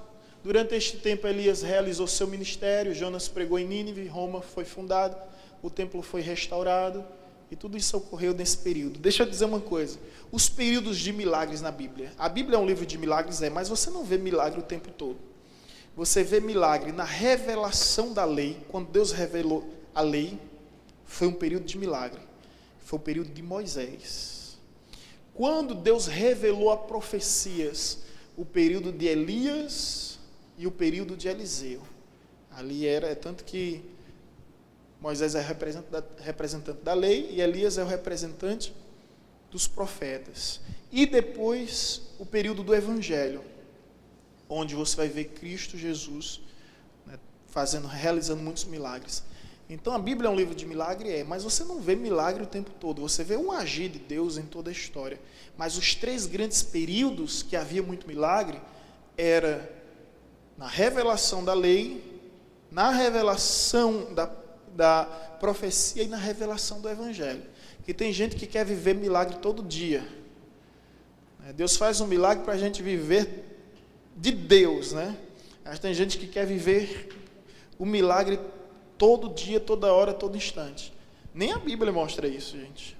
Durante este tempo Elias realizou seu ministério, Jonas pregou em Nínive, Roma foi fundada, o templo foi restaurado, e tudo isso ocorreu nesse período. Deixa eu dizer uma coisa, os períodos de milagres na Bíblia, a Bíblia é um livro de milagres, mas você não vê milagre o tempo todo. Você vê milagre na revelação da lei, quando Deus revelou a lei, foi um período de milagre, foi o período de Moisés. Quando Deus revelou a profecias, o período de Elias e o período de Eliseu, ali era, tanto que Moisés é representante da lei e Elias é o representante dos profetas. E depois o período do Evangelho, onde você vai ver Cristo Jesus, né, realizando muitos milagres. Então a Bíblia é um livro de milagre, mas você não vê milagre o tempo todo, você vê um agir de Deus em toda a história. Mas os 3 grandes períodos que havia muito milagre, era na revelação da lei, na revelação da profecia e na revelação do Evangelho. Que tem gente que quer viver milagre todo dia. Deus faz um milagre para a gente viver de Deus, né? Mas tem gente que quer viver o milagre todo dia, toda hora, todo instante. Nem a Bíblia mostra isso, gente.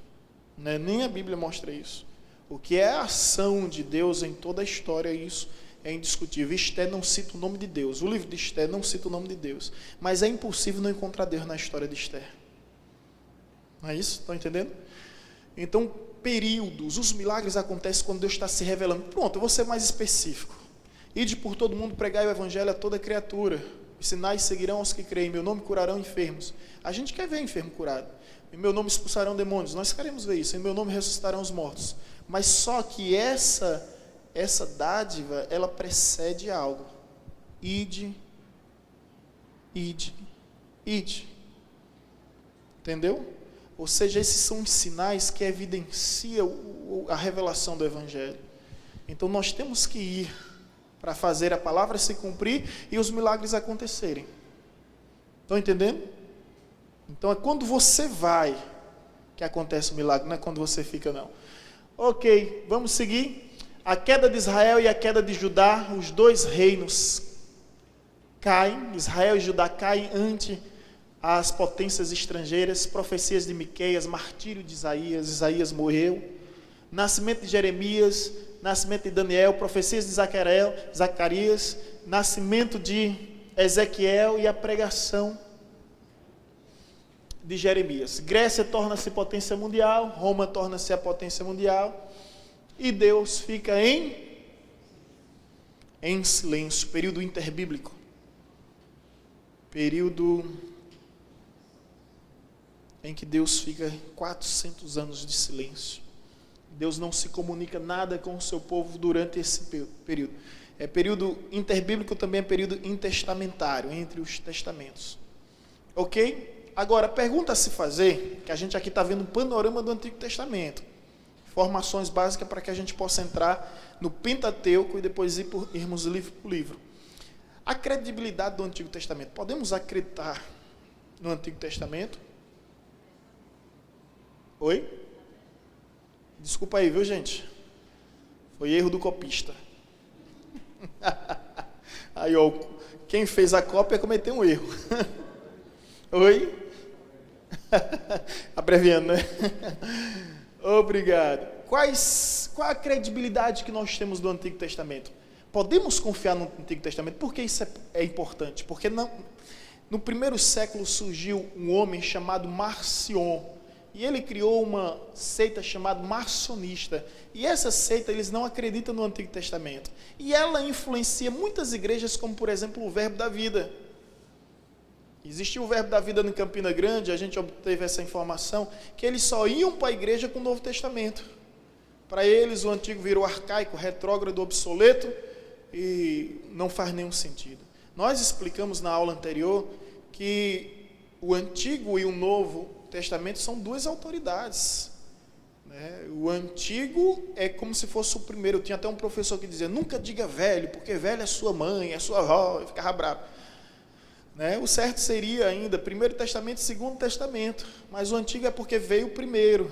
Né? Nem a Bíblia mostra isso. O que é a ação de Deus em toda a história, isso é indiscutível. Esté não cita o nome de Deus. O livro de Esté não cita o nome de Deus. Mas é impossível não encontrar Deus na história de Esté. Não é isso? Estão entendendo? Então, períodos, os milagres acontecem quando Deus está se revelando. Pronto, eu vou ser mais específico. Ide por todo mundo, pregai o Evangelho a toda criatura. Os sinais seguirão aos que creem. Em meu nome curarão enfermos. A gente quer ver enfermo curado. Em meu nome expulsarão demônios. Nós queremos ver isso. Em meu nome ressuscitarão os mortos. Mas só que essa dádiva, ela precede algo. Ide. Entendeu? Ou seja, esses são os sinais que evidenciam a revelação do Evangelho. Então nós temos que ir para fazer a palavra se cumprir e os milagres acontecerem. Estão entendendo? Então é quando você vai que acontece o milagre, não é quando você fica, não. Ok, vamos seguir. A queda de Israel e a queda de Judá, os 2 reinos caem. Israel e Judá caem ante as potências estrangeiras. Profecias de Miqueias, martírio de Isaías, Isaías morreu. Nascimento de Jeremias, nascimento de Daniel, profecias de Zacarias, nascimento de Ezequiel e a pregação de Jeremias. Grécia torna-se potência mundial, Roma torna-se a potência mundial, e Deus fica em silêncio, período interbíblico, período em que Deus fica 400 anos de silêncio. Deus não se comunica nada com o seu povo durante esse período. É período interbíblico, também é período intertestamentário, entre os testamentos. Ok? Agora, pergunta a se fazer, que a gente aqui está vendo um panorama do Antigo Testamento. Informações básicas para que a gente possa entrar no Pentateuco e depois irmos livro por livro. A credibilidade do Antigo Testamento. Podemos acreditar no Antigo Testamento? Oi? Desculpa aí, viu, gente? Foi erro do copista. Aí, ó, quem fez a cópia cometeu um erro. Oi? Abreviando, né? Obrigado. Qual a credibilidade que nós temos do Antigo Testamento? Podemos confiar no Antigo Testamento? Por que isso é importante? Porque no primeiro século surgiu um homem chamado Marcion, e ele criou uma seita chamada marcionista. E essa seita, eles não acreditam no Antigo Testamento. E ela influencia muitas igrejas, como por exemplo o Verbo da Vida. Existia o Verbo da Vida em Campina Grande, a gente obteve essa informação, que eles só iam para a igreja com o Novo Testamento. Para eles o Antigo virou arcaico, retrógrado, obsoleto, e não faz nenhum sentido. Nós explicamos na aula anterior que o Antigo e o Novo Testamento são duas autoridades. O Antigo é como se fosse o primeiro. Eu tinha até um professor que dizia: nunca diga velho, porque velho é sua mãe, é sua avó, e ficava bravo. O certo seria ainda Primeiro Testamento e Segundo Testamento, mas o Antigo é porque veio primeiro,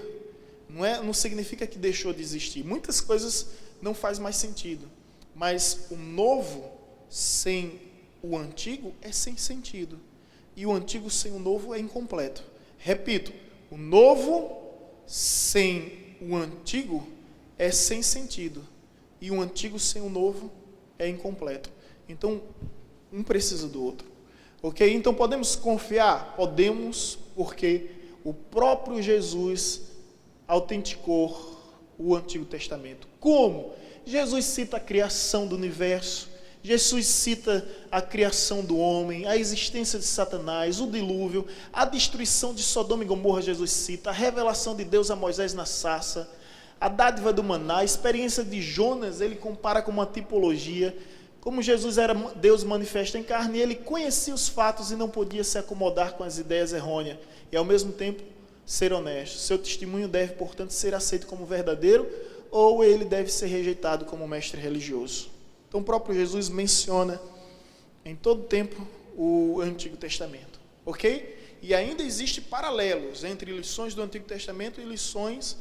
não significa que deixou de existir. Muitas coisas não faz mais sentido, mas o Novo sem o Antigo é sem sentido, e o Antigo sem o Novo é incompleto. Repito, o Novo sem o Antigo é sem sentido, e o Antigo sem o Novo é incompleto. Então, um precisa do outro. Ok? Então, podemos confiar? Podemos, porque o próprio Jesus autenticou o Antigo Testamento. Como? Jesus cita a criação do universo, Jesus cita a criação do homem, a existência de Satanás, o dilúvio, a destruição de Sodoma e Gomorra. Jesus cita a revelação de Deus a Moisés na sarça, a dádiva do maná, a experiência de Jonas. Ele compara com uma tipologia. Como Jesus era Deus manifesto em carne, ele conhecia os fatos e não podia se acomodar com as ideias errôneas e, ao mesmo tempo, ser honesto. Seu testemunho deve, portanto, ser aceito como verdadeiro, ou ele deve ser rejeitado como mestre religioso. Então, o próprio Jesus menciona em todo tempo o Antigo Testamento, ok? E ainda existem paralelos entre lições do Antigo Testamento e lições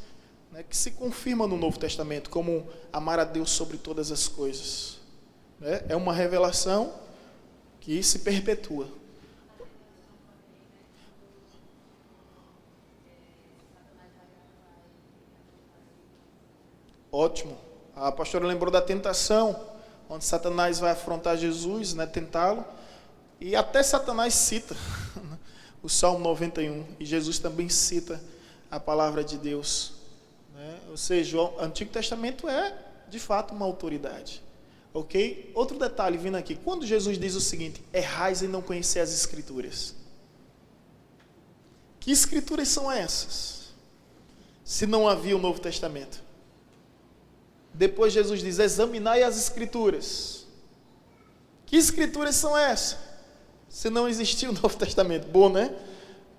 que se confirmam no Novo Testamento, como amar a Deus sobre todas as coisas. É uma revelação que se perpetua. Ótimo. A pastora lembrou da tentação, onde Satanás vai afrontar Jesus, tentá-lo. E até Satanás cita o Salmo 91. E Jesus também cita a palavra de Deus. Ou seja, o Antigo Testamento é, de fato, uma autoridade. Ok? Outro detalhe vindo aqui. Quando Jesus diz o seguinte: errais em não conhecer as Escrituras. Que Escrituras são essas? Se não havia o Novo Testamento. Depois Jesus diz: examinai as Escrituras. Que Escrituras são essas? Se não existia o Novo Testamento. Bom, né?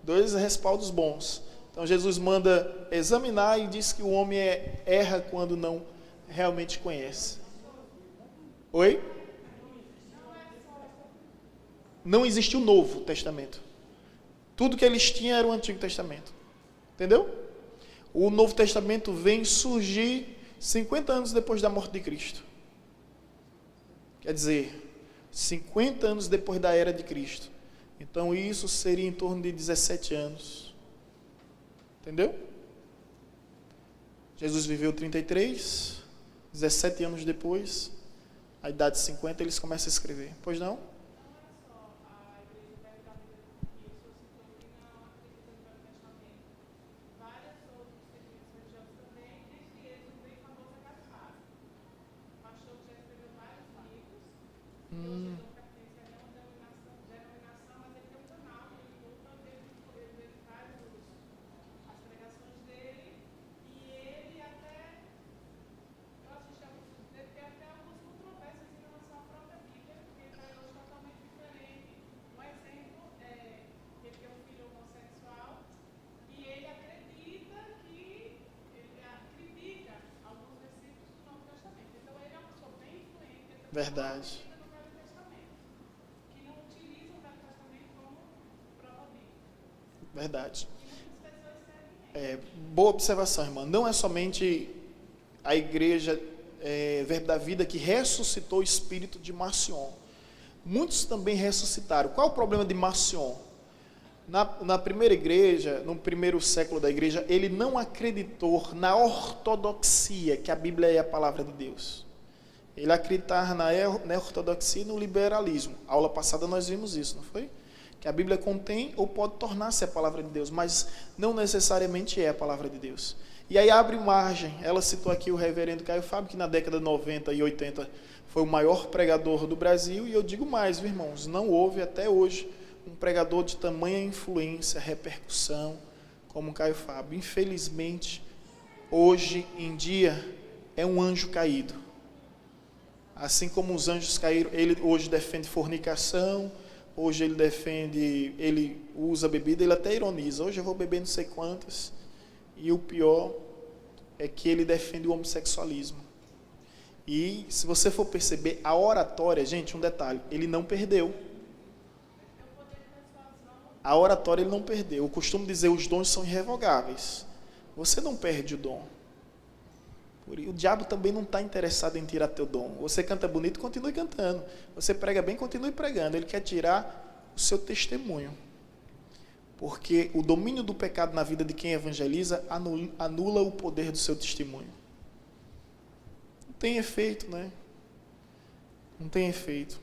Dois respaldos bons. Então Jesus manda examinar e diz que o homem erra quando não realmente conhece. Oi? Não existiu o Novo Testamento. Tudo que eles tinham era o Antigo Testamento. Entendeu? O Novo Testamento vem surgir 50 anos depois da morte de Cristo. Quer dizer, 50 anos depois da era de Cristo. Então isso seria em torno de 17 anos. Entendeu? Jesus viveu 33, 17 anos depois, a idade de 50, eles começam a escrever. Pois não? Verdade. Verdade. Boa observação, irmã. Não é somente a igreja Verbo da Vida que ressuscitou o espírito de Marcion. Muitos também ressuscitaram. Qual é o problema de Marcion? Na primeira igreja, no primeiro século da igreja, ele não acreditou na ortodoxia, que a Bíblia é a palavra de Deus. Ele acreditava na ortodoxia e no liberalismo. A aula passada nós vimos isso, não foi? Que a Bíblia contém ou pode tornar-se a palavra de Deus, mas não necessariamente é a palavra de Deus. E aí abre margem. Ela citou aqui o reverendo Caio Fábio, que na década de 90 e 80 foi o maior pregador do Brasil. E eu digo mais, viu, irmãos, não houve até hoje um pregador de tamanha influência, repercussão, como Caio Fábio. Infelizmente, hoje em dia, é um anjo caído. Assim como os anjos caíram, ele hoje defende fornicação, Hoje ele defende, ele usa bebida, ele até ironiza. Hoje eu vou beber não sei quantas. E o pior é que ele defende o homossexualismo. E se você for perceber, a oratória, gente, um detalhe, ele não perdeu. A oratória ele não perdeu. Eu costumo dizer, os dons são irrevogáveis. Você não perde o dom. O diabo também não está interessado em tirar teu dom. Você canta bonito, continue cantando. Você prega bem, continue pregando. Ele quer tirar o seu testemunho. Porque o domínio do pecado na vida de quem evangeliza anula o poder do seu testemunho. Não tem efeito, né? Não tem efeito.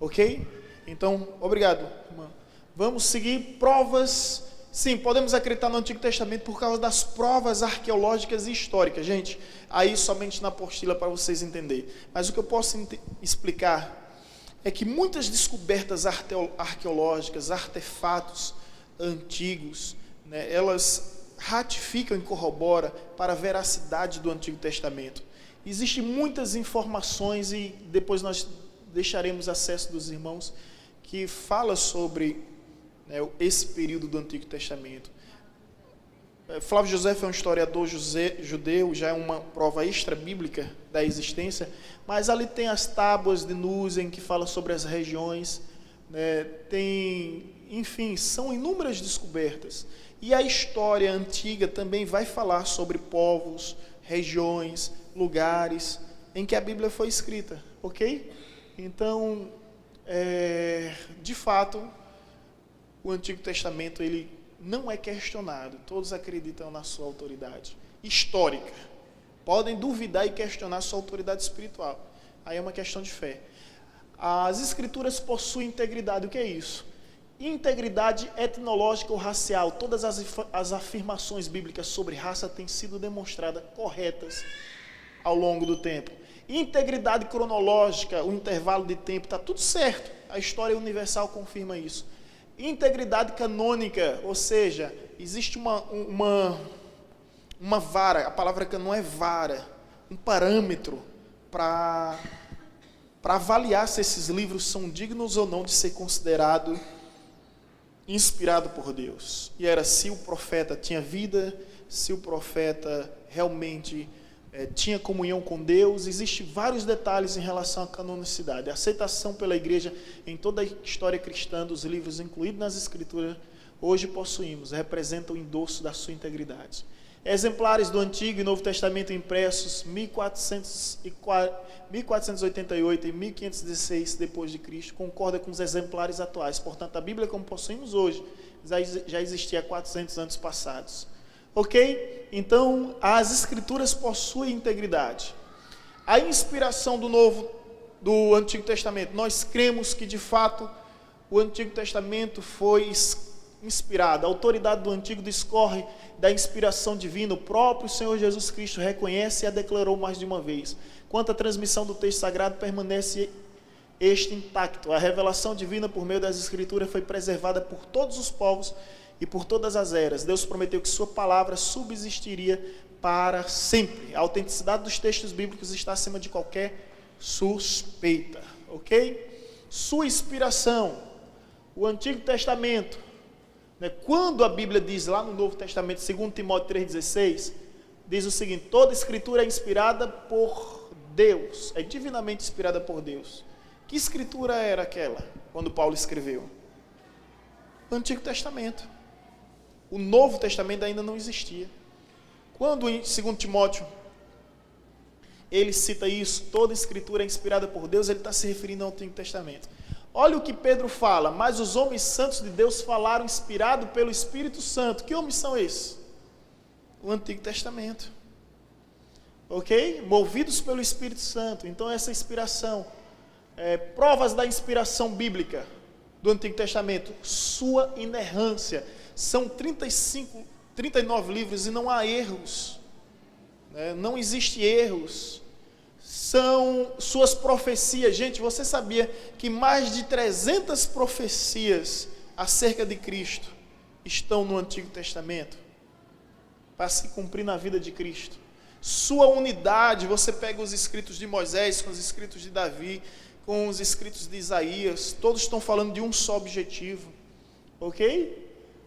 Ok? Então, obrigado, irmã. Vamos seguir provas. Sim, podemos acreditar no Antigo Testamento por causa das provas arqueológicas e históricas. Gente, aí somente na apostila para vocês entenderem. Mas o que eu posso explicar é que muitas descobertas arqueológicas, artefatos antigos, né, elas ratificam e corroboram para a veracidade do Antigo Testamento. Existem muitas informações e depois nós deixaremos acesso dos irmãos que fala sobre esse período do Antigo Testamento. Flávio José é um historiador judeu, já é uma prova extra-bíblica da existência, mas ali tem as tábuas de Nusem, que fala sobre as regiões, né, enfim, são inúmeras descobertas. E a história antiga também vai falar sobre povos, regiões, lugares em que a Bíblia foi escrita, ok? Então, de fato, o Antigo Testamento ele não é questionado. Todos acreditam na sua autoridade histórica. Podem duvidar e questionar sua autoridade espiritual. Aí é uma questão de fé. As Escrituras possuem integridade. O que é isso? Integridade etnológica ou racial. Todas as afirmações bíblicas sobre raça têm sido demonstradas corretas ao longo do tempo. Integridade cronológica, o intervalo de tempo, está tudo certo. A história universal confirma isso. Integridade canônica, ou seja, existe uma vara, a palavra canônica é vara, um parâmetro para avaliar se esses livros são dignos ou não de ser considerado inspirado por Deus. E era se o profeta tinha vida, se o profeta realmente tinha comunhão com Deus. Existem vários detalhes em relação à canonicidade. A aceitação pela igreja em toda a história cristã dos livros incluídos nas Escrituras, hoje possuímos, representam o endosso da sua integridade. Exemplares do Antigo e Novo Testamento impressos 1488 e 1516 depois de Cristo, concorda com os exemplares atuais. Portanto, a Bíblia como possuímos hoje já existia há 400 anos passados. Ok? Então, as Escrituras possuem integridade. A inspiração do Antigo Testamento, nós cremos que de fato o Antigo Testamento foi inspirado. A autoridade do Antigo discorre da inspiração divina. O próprio Senhor Jesus Cristo reconhece e a declarou mais de uma vez. Quanto à transmissão do texto sagrado, permanece este intacto. A revelação divina por meio das Escrituras foi preservada por todos os povos e por todas as eras. Deus prometeu que sua palavra subsistiria para sempre. A autenticidade dos textos bíblicos está acima de qualquer suspeita, ok? Sua inspiração, o Antigo Testamento, né? Quando a Bíblia diz lá no Novo Testamento, 2 Timóteo 3,16, diz o seguinte: toda escritura é inspirada por Deus, é divinamente inspirada por Deus. Que escritura era aquela, quando Paulo escreveu? O Antigo Testamento. O Novo Testamento ainda não existia. Quando em 2 Timóteo ele cita isso, toda escritura é inspirada por Deus, ele está se referindo ao Antigo Testamento. Olha o que Pedro fala: mas os homens santos de Deus falaram inspirado pelo Espírito Santo. Que homens são esses? O Antigo Testamento. Ok? Movidos pelo Espírito Santo. Então essa inspiração, provas da inspiração bíblica do Antigo Testamento, sua inerrância. São 39 livros e não há erros, né? Não existe erros. São suas profecias. Gente, você sabia que mais de 300 profecias acerca de Cristo estão no Antigo Testamento para se cumprir na vida de Cristo? Sua unidade, você pega os escritos de Moisés com os escritos de Davi, com os escritos de Isaías, todos estão falando de um só objetivo, ok?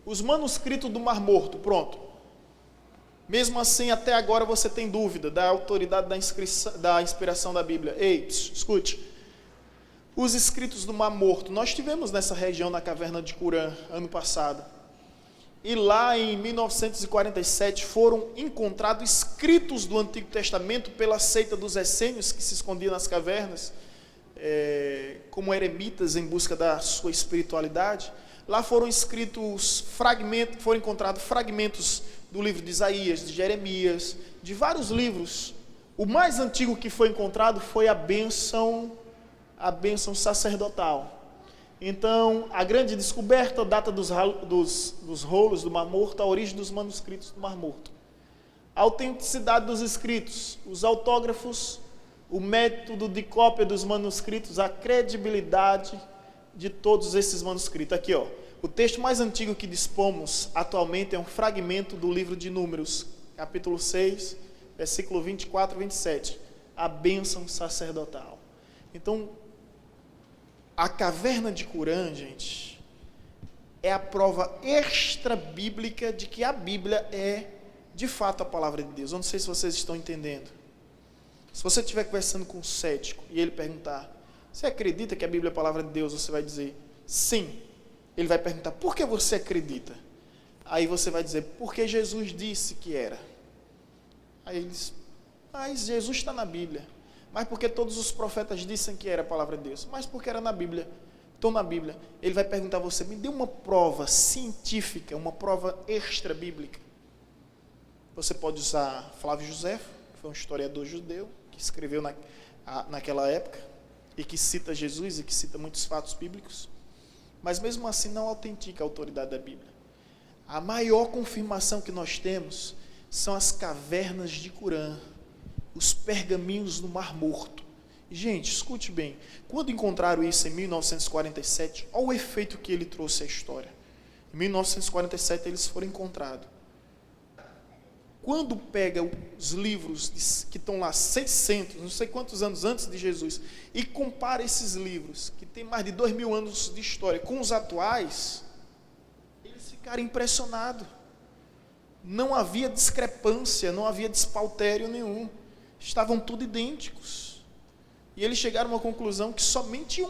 Os manuscritos do Mar Morto, pronto. Mesmo assim, até agora você tem dúvida da autoridade da inspiração da Bíblia. Ei, escute. Os escritos do Mar Morto, nós tivemos nessa região, na caverna de Qumran, ano passado. E lá em 1947 foram encontrados escritos do Antigo Testamento pela seita dos essênios, que se escondia nas cavernas, como eremitas em busca da sua espiritualidade. Lá foram escritos fragmentos, foram encontrados fragmentos do livro de Isaías, de Jeremias, de vários livros. O mais antigo que foi encontrado foi a bênção sacerdotal. Então, a grande descoberta data dos rolos do Mar Morto, a origem dos manuscritos do Mar Morto. A autenticidade dos escritos, os autógrafos, o método de cópia dos manuscritos, a credibilidade de todos esses manuscritos. Aqui, ó, o texto mais antigo que dispomos atualmente é um fragmento do livro de Números, capítulo 6, versículo 24 e 27, a bênção sacerdotal. Então, a caverna de Qumran, gente, é a prova extra-bíblica de que a Bíblia é, de fato, a palavra de Deus. Eu não sei se vocês estão entendendo. Se você estiver conversando com um cético e ele perguntar, você acredita que a Bíblia é a palavra de Deus? Você vai dizer, sim. Ele vai perguntar, por que você acredita? Aí você vai dizer, porque Jesus disse que era. Aí ele diz, mas Jesus está na Bíblia. Mas porque todos os profetas disseram que era a palavra de Deus. Mas porque era na Bíblia. Então na Bíblia. Ele vai perguntar a você, me dê uma prova científica, uma prova extra-bíblica. Você pode usar Flávio Josefo, que foi um historiador judeu, que escreveu naquela época, e que cita Jesus e que cita muitos fatos bíblicos. Mas mesmo assim não autentica a autoridade da Bíblia. A maior confirmação que nós temos são as cavernas de Qumran, os pergaminhos do Mar Morto. Gente, escute bem, quando encontraram isso em 1947, olha o efeito que ele trouxe à história. Em 1947 eles foram encontrados. Quando pega os livros que estão lá 600, não sei quantos anos antes de Jesus, e compara esses livros, que tem mais de 2000 anos de história, com os atuais, eles ficaram impressionados. Não havia discrepância, não havia despautério nenhum. Estavam tudo idênticos. E eles chegaram a uma conclusão que somente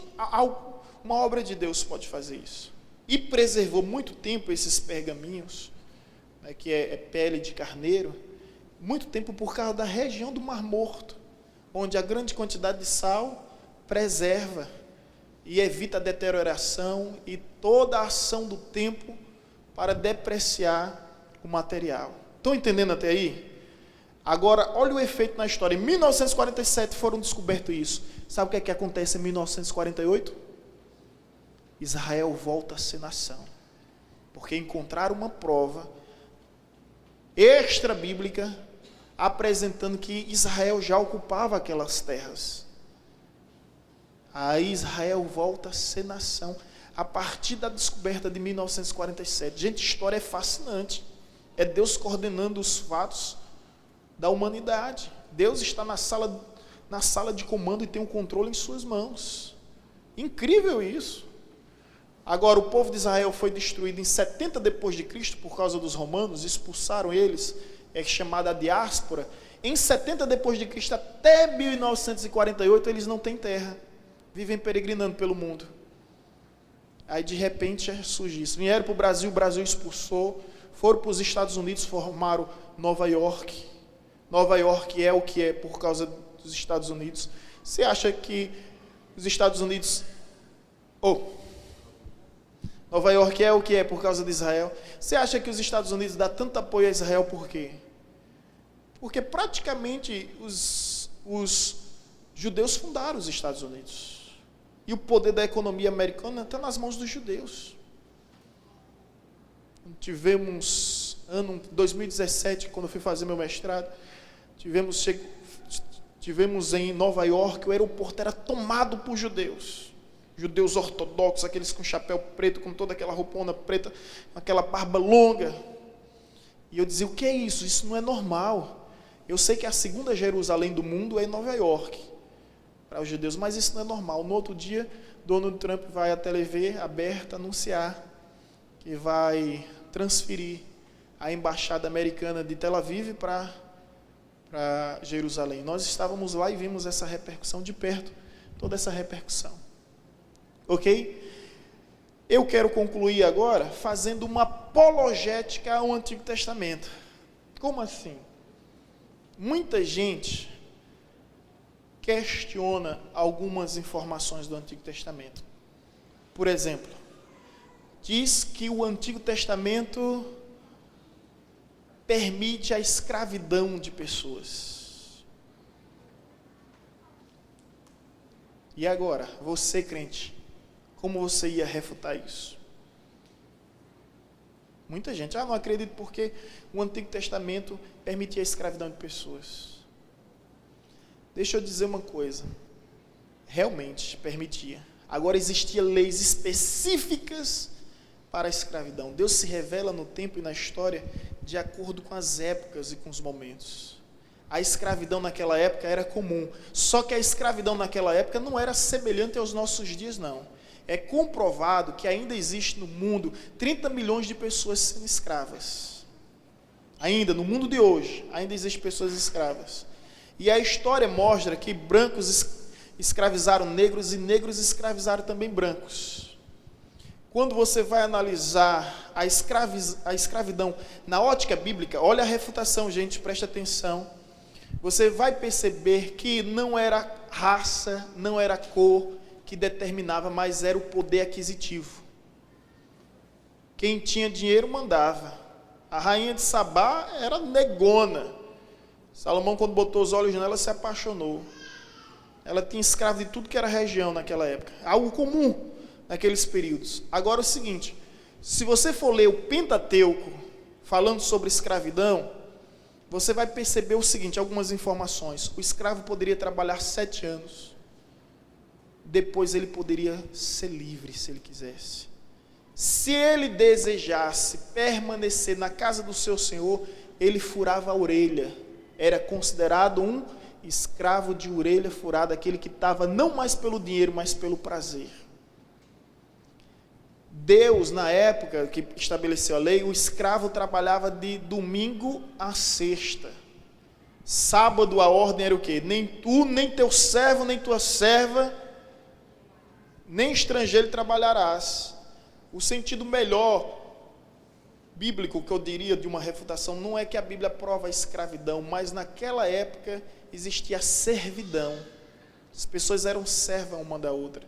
uma obra de Deus pode fazer isso. E preservou muito tempo esses pergaminhos, que é pele de carneiro, muito tempo por causa da região do Mar Morto, onde a grande quantidade de sal preserva e evita a deterioração e toda a ação do tempo para depreciar o material. Estão entendendo até aí? Agora, olha o efeito na história. Em 1947 foram descobertos isso. Sabe o que acontece em 1948? Israel volta a ser nação. Porque encontraram uma prova extra-bíblica apresentando que Israel já ocupava aquelas terras. Aí Israel volta a ser nação a partir da descoberta de 1947. Gente, história é fascinante. É Deus coordenando os fatos da humanidade. Deus está na sala de comando e tem o controle em suas mãos. Incrível isso. Agora, o povo de Israel foi destruído em 70 depois de Cristo por causa dos romanos, expulsaram eles, é chamada diáspora. Em 70 depois de Cristo até 1948 eles não têm terra, vivem peregrinando pelo mundo. Aí de repente surge isso. Vieram para o Brasil expulsou, foram para os Estados Unidos, formaram Nova York. Nova York é o que é por causa dos Estados Unidos. Você acha que os Estados Unidos... Nova York é o que é por causa de Israel. Você acha que os Estados Unidos dão tanto apoio a Israel por quê? Porque praticamente os judeus fundaram os Estados Unidos. E o poder da economia americana está nas mãos dos judeus. Tivemos, ano 2017, quando eu fui fazer meu mestrado, tivemos em Nova York, o aeroporto era tomado por judeus. Judeus ortodoxos, aqueles com chapéu preto, com toda aquela roupona preta, com aquela barba longa. E eu dizia, o que é isso? Isso não é normal. Eu sei que a segunda Jerusalém do mundo é em Nova York. para os judeus, mas isso não é normal. No outro dia, Donald Trump vai à TV aberta anunciar que vai transferir a embaixada americana de Tel Aviv para Jerusalém. Nós estávamos lá e vimos essa repercussão de perto, toda essa repercussão. Ok? Eu quero concluir agora fazendo uma apologética ao Antigo Testamento. Como assim? Muita gente questiona algumas informações do Antigo Testamento. Por exemplo, diz que o Antigo Testamento permite a escravidão de pessoas. E agora, você crente, como você ia refutar isso? Muita gente, não acredito porque o Antigo Testamento permitia a escravidão de pessoas. Deixa eu dizer uma coisa, realmente permitia. Agora existiam leis específicas para a escravidão. Deus se revela no tempo e na história de acordo com as épocas e com os momentos. A escravidão naquela época era comum, só que a escravidão naquela época não era semelhante aos nossos dias, não. É comprovado que ainda existe no mundo 30 milhões de pessoas sendo escravas. Ainda, no mundo de hoje, ainda existem pessoas escravas. E a história mostra que brancos escravizaram negros e negros escravizaram também brancos. Quando você vai analisar a escravidão na ótica bíblica, olha a refutação, gente, presta atenção. Você vai perceber que não era raça, não era cor que determinava, mas era o poder aquisitivo. Quem tinha dinheiro mandava. A rainha de Sabá era negona. Salomão, quando botou os olhos nela, se apaixonou. Ela tinha escravo de tudo que era região naquela época. Algo comum naqueles períodos. Agora é o seguinte, se você for ler o Pentateuco, falando sobre escravidão, você vai perceber o seguinte, algumas informações. O escravo poderia trabalhar 7 anos. Depois ele poderia ser livre, se ele quisesse. Se ele desejasse permanecer na casa do seu senhor, ele furava a orelha. Era considerado um escravo de orelha furada, aquele que estava não mais pelo dinheiro, mas pelo prazer. Deus, na época que estabeleceu a lei, o escravo trabalhava de domingo a sexta. Sábado a ordem era o quê? Nem tu, nem teu servo, nem tua serva, nem estrangeiro trabalharás. O sentido melhor bíblico que eu diria de uma refutação não é que a Bíblia prova a escravidão, mas naquela época existia a servidão. As pessoas eram servas uma da outra.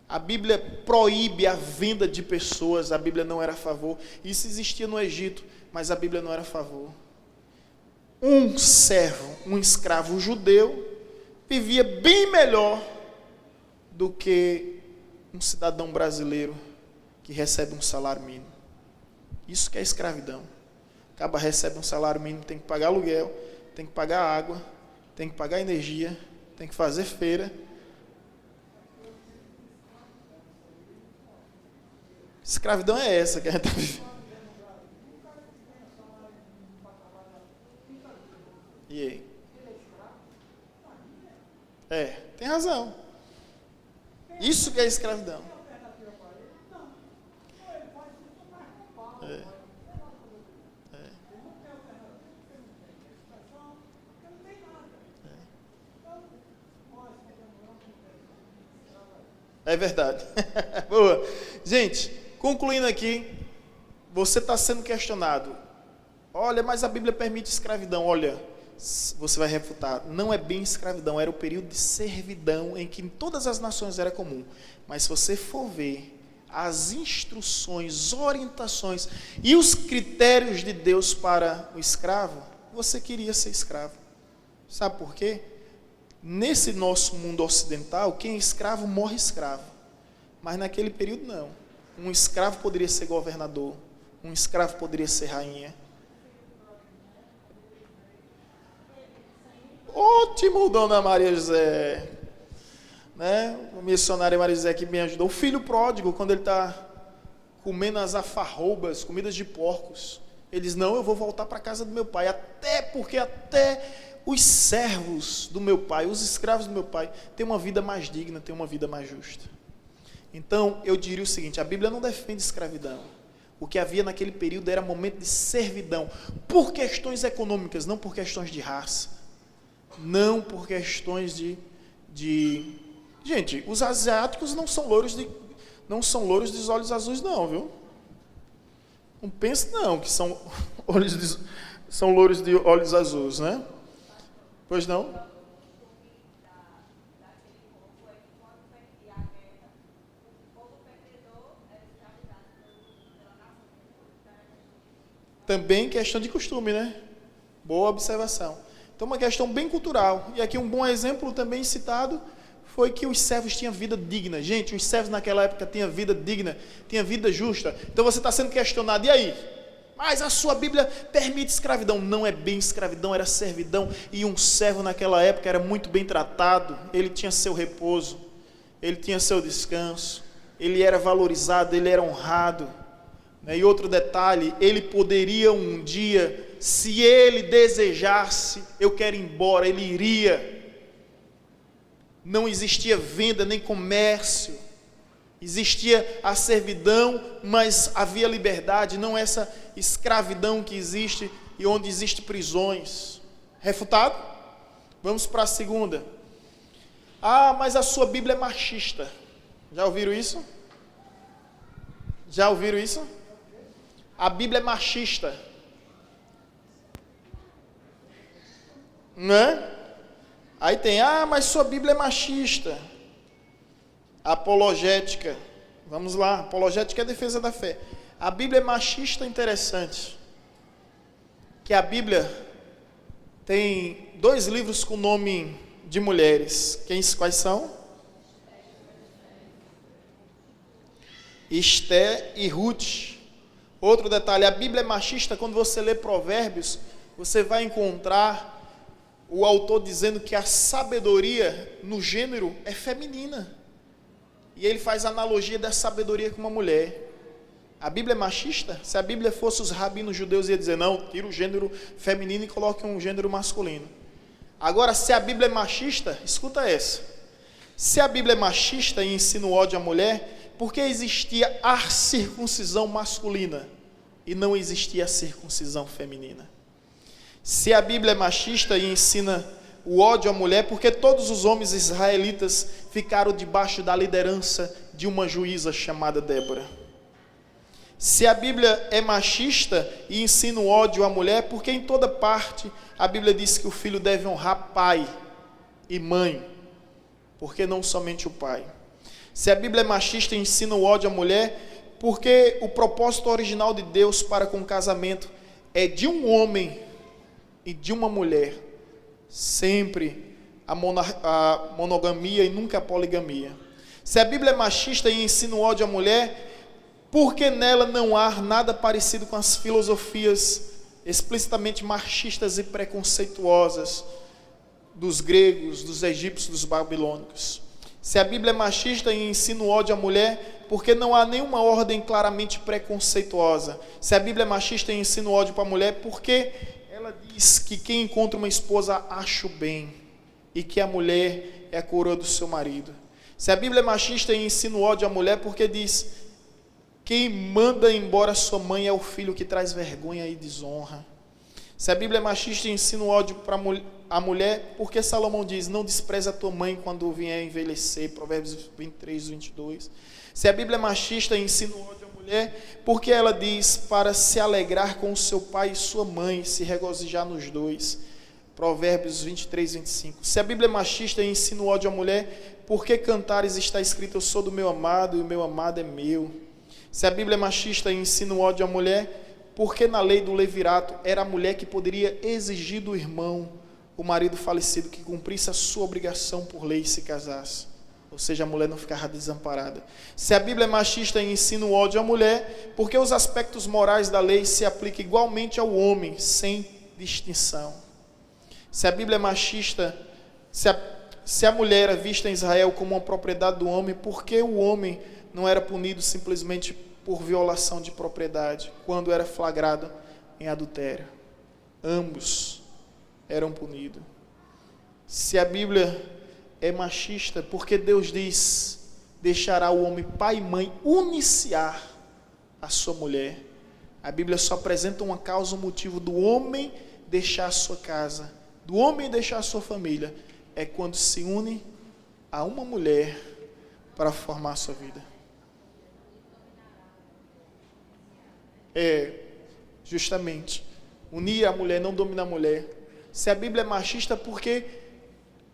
A Bíblia proíbe a venda de pessoas, a Bíblia não era a favor. Isso existia no Egito, mas a Bíblia não era a favor. Um servo, um escravo judeu, vivia bem melhor do que um cidadão brasileiro que recebe um salário mínimo. Isso que é escravidão. Acaba recebe um salário mínimo, tem que pagar aluguel, tem que pagar água, tem que pagar energia, tem que fazer feira. Escravidão é essa que a gente está vivendo. E aí? Tem razão. Isso que é escravidão. É verdade. Boa. Gente, concluindo aqui, você está sendo questionado. Olha, mas a Bíblia permite escravidão. Olha, você vai refutar. Não é bem escravidão, era o período de servidão em que em todas as nações era comum. Mas se você for ver as instruções, orientações e os critérios de Deus para o escravo, você queria ser escravo. Sabe por quê? Nesse nosso mundo ocidental, quem é escravo morre escravo. Mas naquele período não. Um escravo poderia ser governador, um escravo poderia ser rainha. Ótimo, dona Maria José. Né? O missionário Maria José que me ajudou. O filho pródigo, quando ele está comendo as alfarrobas, comidas de porcos, ele diz, não, eu vou voltar para a casa do meu pai, até os servos do meu pai, os escravos do meu pai, têm uma vida mais digna, têm uma vida mais justa. Então, eu diria o seguinte, a Bíblia não defende escravidão. O que havia naquele período era momento de servidão, por questões econômicas, não por questões de raça, não por questões de... Gente, os asiáticos não são louros de olhos azuis não, viu? Não pense não que são louros de olhos azuis, né? Pois não? Também questão de costume, né? Boa observação. Então, uma questão bem cultural. E aqui um bom exemplo também citado foi que os servos tinham vida digna. Gente, os servos naquela época tinham vida digna, tinham vida justa. Então você está sendo questionado, e aí? Mas a sua Bíblia permite escravidão. Não é bem escravidão, era servidão. E um servo naquela época era muito bem tratado. Ele tinha seu repouso, ele tinha seu descanso, ele era valorizado, ele era honrado. E outro detalhe, ele poderia um dia, se ele desejasse, eu quero ir embora, ele iria. Não existia venda nem comércio, existia a servidão, mas havia liberdade, não essa escravidão que existe e onde existem prisões. Refutado? Vamos para a segunda. Ah, mas a sua Bíblia é machista. Já ouviram isso? Já ouviram isso? A Bíblia é machista. Né? Aí tem, mas sua Bíblia é machista. Apologética. Vamos lá, apologética é a defesa da fé. A Bíblia é machista, interessante. Que a Bíblia tem 2 livros com nome de mulheres. Quais são? Esté e Ruth. Outro detalhe, a Bíblia é machista. Quando você lê Provérbios, você vai encontrar o autor dizendo que a sabedoria no gênero é feminina. E ele faz analogia da sabedoria com uma mulher. A Bíblia é machista? Se a Bíblia fosse os rabinos judeus, ia dizer, não, tira o gênero feminino e coloque um gênero masculino. Agora, se a Bíblia é machista, escuta essa. Se a Bíblia é machista e ensina o ódio à mulher, por que existia a circuncisão masculina e não existia a circuncisão feminina? Se a Bíblia é machista e ensina o ódio à mulher, porque todos os homens israelitas ficaram debaixo da liderança de uma juíza chamada Débora. Se a Bíblia é machista e ensina o ódio à mulher, porque em toda parte a Bíblia diz que o filho deve honrar pai e mãe, porque não somente o pai. Se a Bíblia é machista e ensina o ódio à mulher, porque o propósito original de Deus para com o casamento é de um homem e de uma mulher, sempre a monogamia e nunca a poligamia. Se a Bíblia é machista e ensina o ódio à mulher, porque nela não há nada parecido com as filosofias explicitamente machistas e preconceituosas dos gregos, dos egípcios, dos babilônicos. Se a Bíblia é machista e ensina o ódio à mulher, porque não há nenhuma ordem claramente preconceituosa. Se a Bíblia é machista e ensina o ódio para a mulher, porque ela diz que quem encontra uma esposa acha o bem e que a mulher é a coroa do seu marido. Se a Bíblia é machista e ensina o ódio à mulher, porque diz: quem manda embora sua mãe é o filho que traz vergonha e desonra. Se a Bíblia é machista e ensina o ódio para a mulher, porque Salomão diz: não despreze a tua mãe quando vier envelhecer, Provérbios 23, 22. Se a Bíblia é machista e ensina o ódio à mulher, porque ela diz para se alegrar com o seu pai e sua mãe, se regozijar nos dois, Provérbios 23, 25. Se a Bíblia é machista e ensina o ódio à mulher, porque cantares está escrito: eu sou do meu amado e o meu amado é meu. Se a Bíblia é machista e ensina o ódio à mulher, porque na lei do levirato era a mulher que poderia exigir do irmão, o marido falecido, que cumprisse a sua obrigação por lei e se casasse. Ou seja, a mulher não ficava desamparada. Se a Bíblia é machista e ensina o ódio à mulher, porque os aspectos morais da lei se aplicam igualmente ao homem, sem distinção. Se a Bíblia é machista, se a mulher era vista em Israel como uma propriedade do homem, por que o homem não era punido simplesmente por violação de propriedade, quando era flagrado em adultério? Ambos eram punidos. Se a Bíblia é machista, porque Deus diz: deixará o homem pai e mãe, uniciar a sua mulher. A Bíblia só apresenta uma causa, um motivo do homem deixar a sua casa, do homem deixar a sua família, é quando se une a uma mulher para formar a sua vida. Justamente, unir a mulher, não dominar a mulher. Se a Bíblia é machista, porque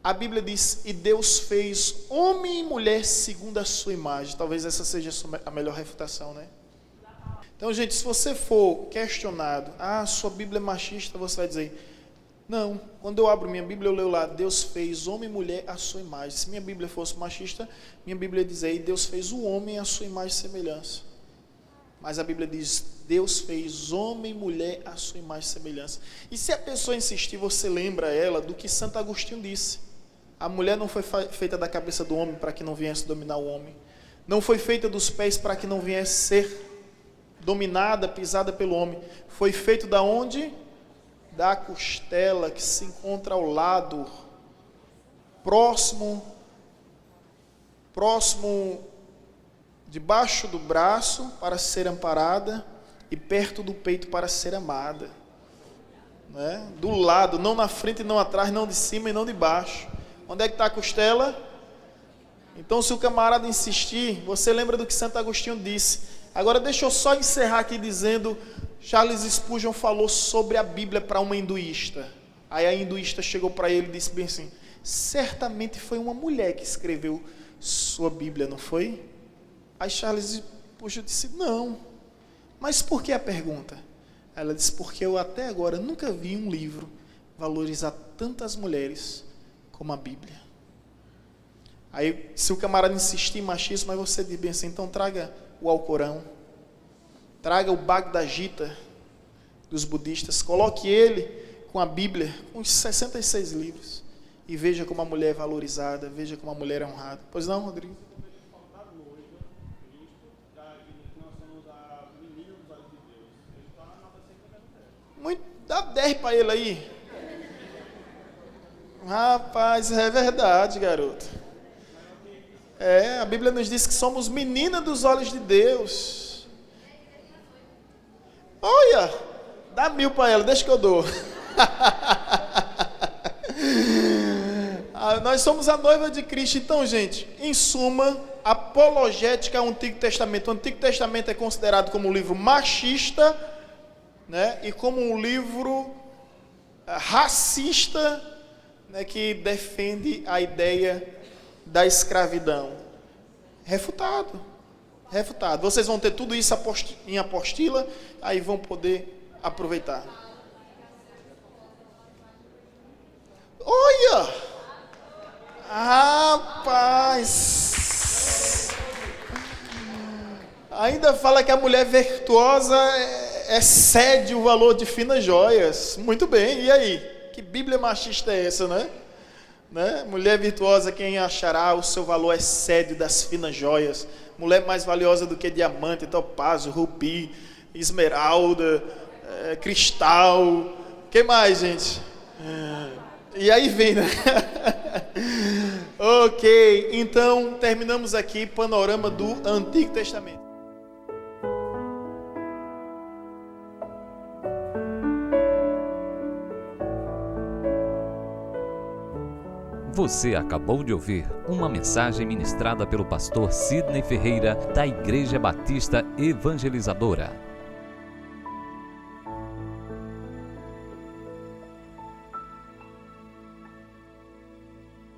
a Bíblia diz: e Deus fez homem e mulher segundo a sua imagem. Talvez essa seja a melhor refutação, né? Então, gente, se você for questionado: sua Bíblia é machista, você vai dizer: não, quando eu abro minha Bíblia, eu leio lá: Deus fez homem e mulher à sua imagem. Se minha Bíblia fosse machista, minha Bíblia ia dizer: e Deus fez o homem à sua imagem e semelhança. Mas a Bíblia diz: Deus fez homem e mulher à sua imagem e semelhança. E se a pessoa insistir, você lembra ela do que Santo Agostinho disse: a mulher não foi feita da cabeça do homem para que não viesse dominar o homem. Não foi feita dos pés para que não viesse ser dominada, pisada pelo homem. Foi feito da onde? Da costela, que se encontra ao lado, próximo, debaixo do braço para ser amparada e perto do peito para ser amada, né? Do lado, não na frente, não atrás, não de cima e não de baixo. Onde é que está a costela? Então, se o camarada insistir, você lembra do que Santo Agostinho disse. Agora deixa eu só encerrar aqui dizendo: Charles Spurgeon falou sobre a Bíblia para uma hinduísta. Aí a hinduísta chegou para ele e disse bem assim: certamente foi uma mulher que escreveu sua Bíblia, não foi? Aí Charles Spurgeon disse: não. Mas por que a pergunta? Ela disse: porque eu até agora nunca vi um livro valorizar tantas mulheres como a Bíblia. Aí, se o camarada insistir em machismo, mas você diz bem assim: então traga o Alcorão, traga o Bhagavad Gita dos budistas, coloque ele com a Bíblia, com os 66 livros, e veja como a mulher é valorizada, veja como a mulher é honrada. Pois não, Rodrigo? Muito, dá 10 para ele aí. Rapaz, é verdade, garoto. A Bíblia nos diz que somos menina dos olhos de Deus. Olha, dá 1000 para ela, deixa que eu dou. Nós somos a noiva de Cristo. Então, gente, em suma, apologética ao Antigo Testamento. O Antigo Testamento é considerado como um livro machista, né, e como um livro racista, né, que defende a ideia da escravidão. Refutado. Vocês vão ter tudo isso em apostila, aí vão poder aproveitar. Olha! Rapaz! Ainda fala que a mulher virtuosa excede o valor de finas joias. Muito bem, e aí? Que Bíblia machista é essa, né? Mulher virtuosa, quem achará o seu valor excede das finas joias. Mulher mais valiosa do que diamante, topázio, rubi, esmeralda, cristal. Que mais, gente? E aí vem, né? Ok, então terminamos aqui panorama do Antigo Testamento. Você acabou de ouvir uma mensagem ministrada pelo pastor Sidney Ferreira, da Igreja Batista Evangelizadora.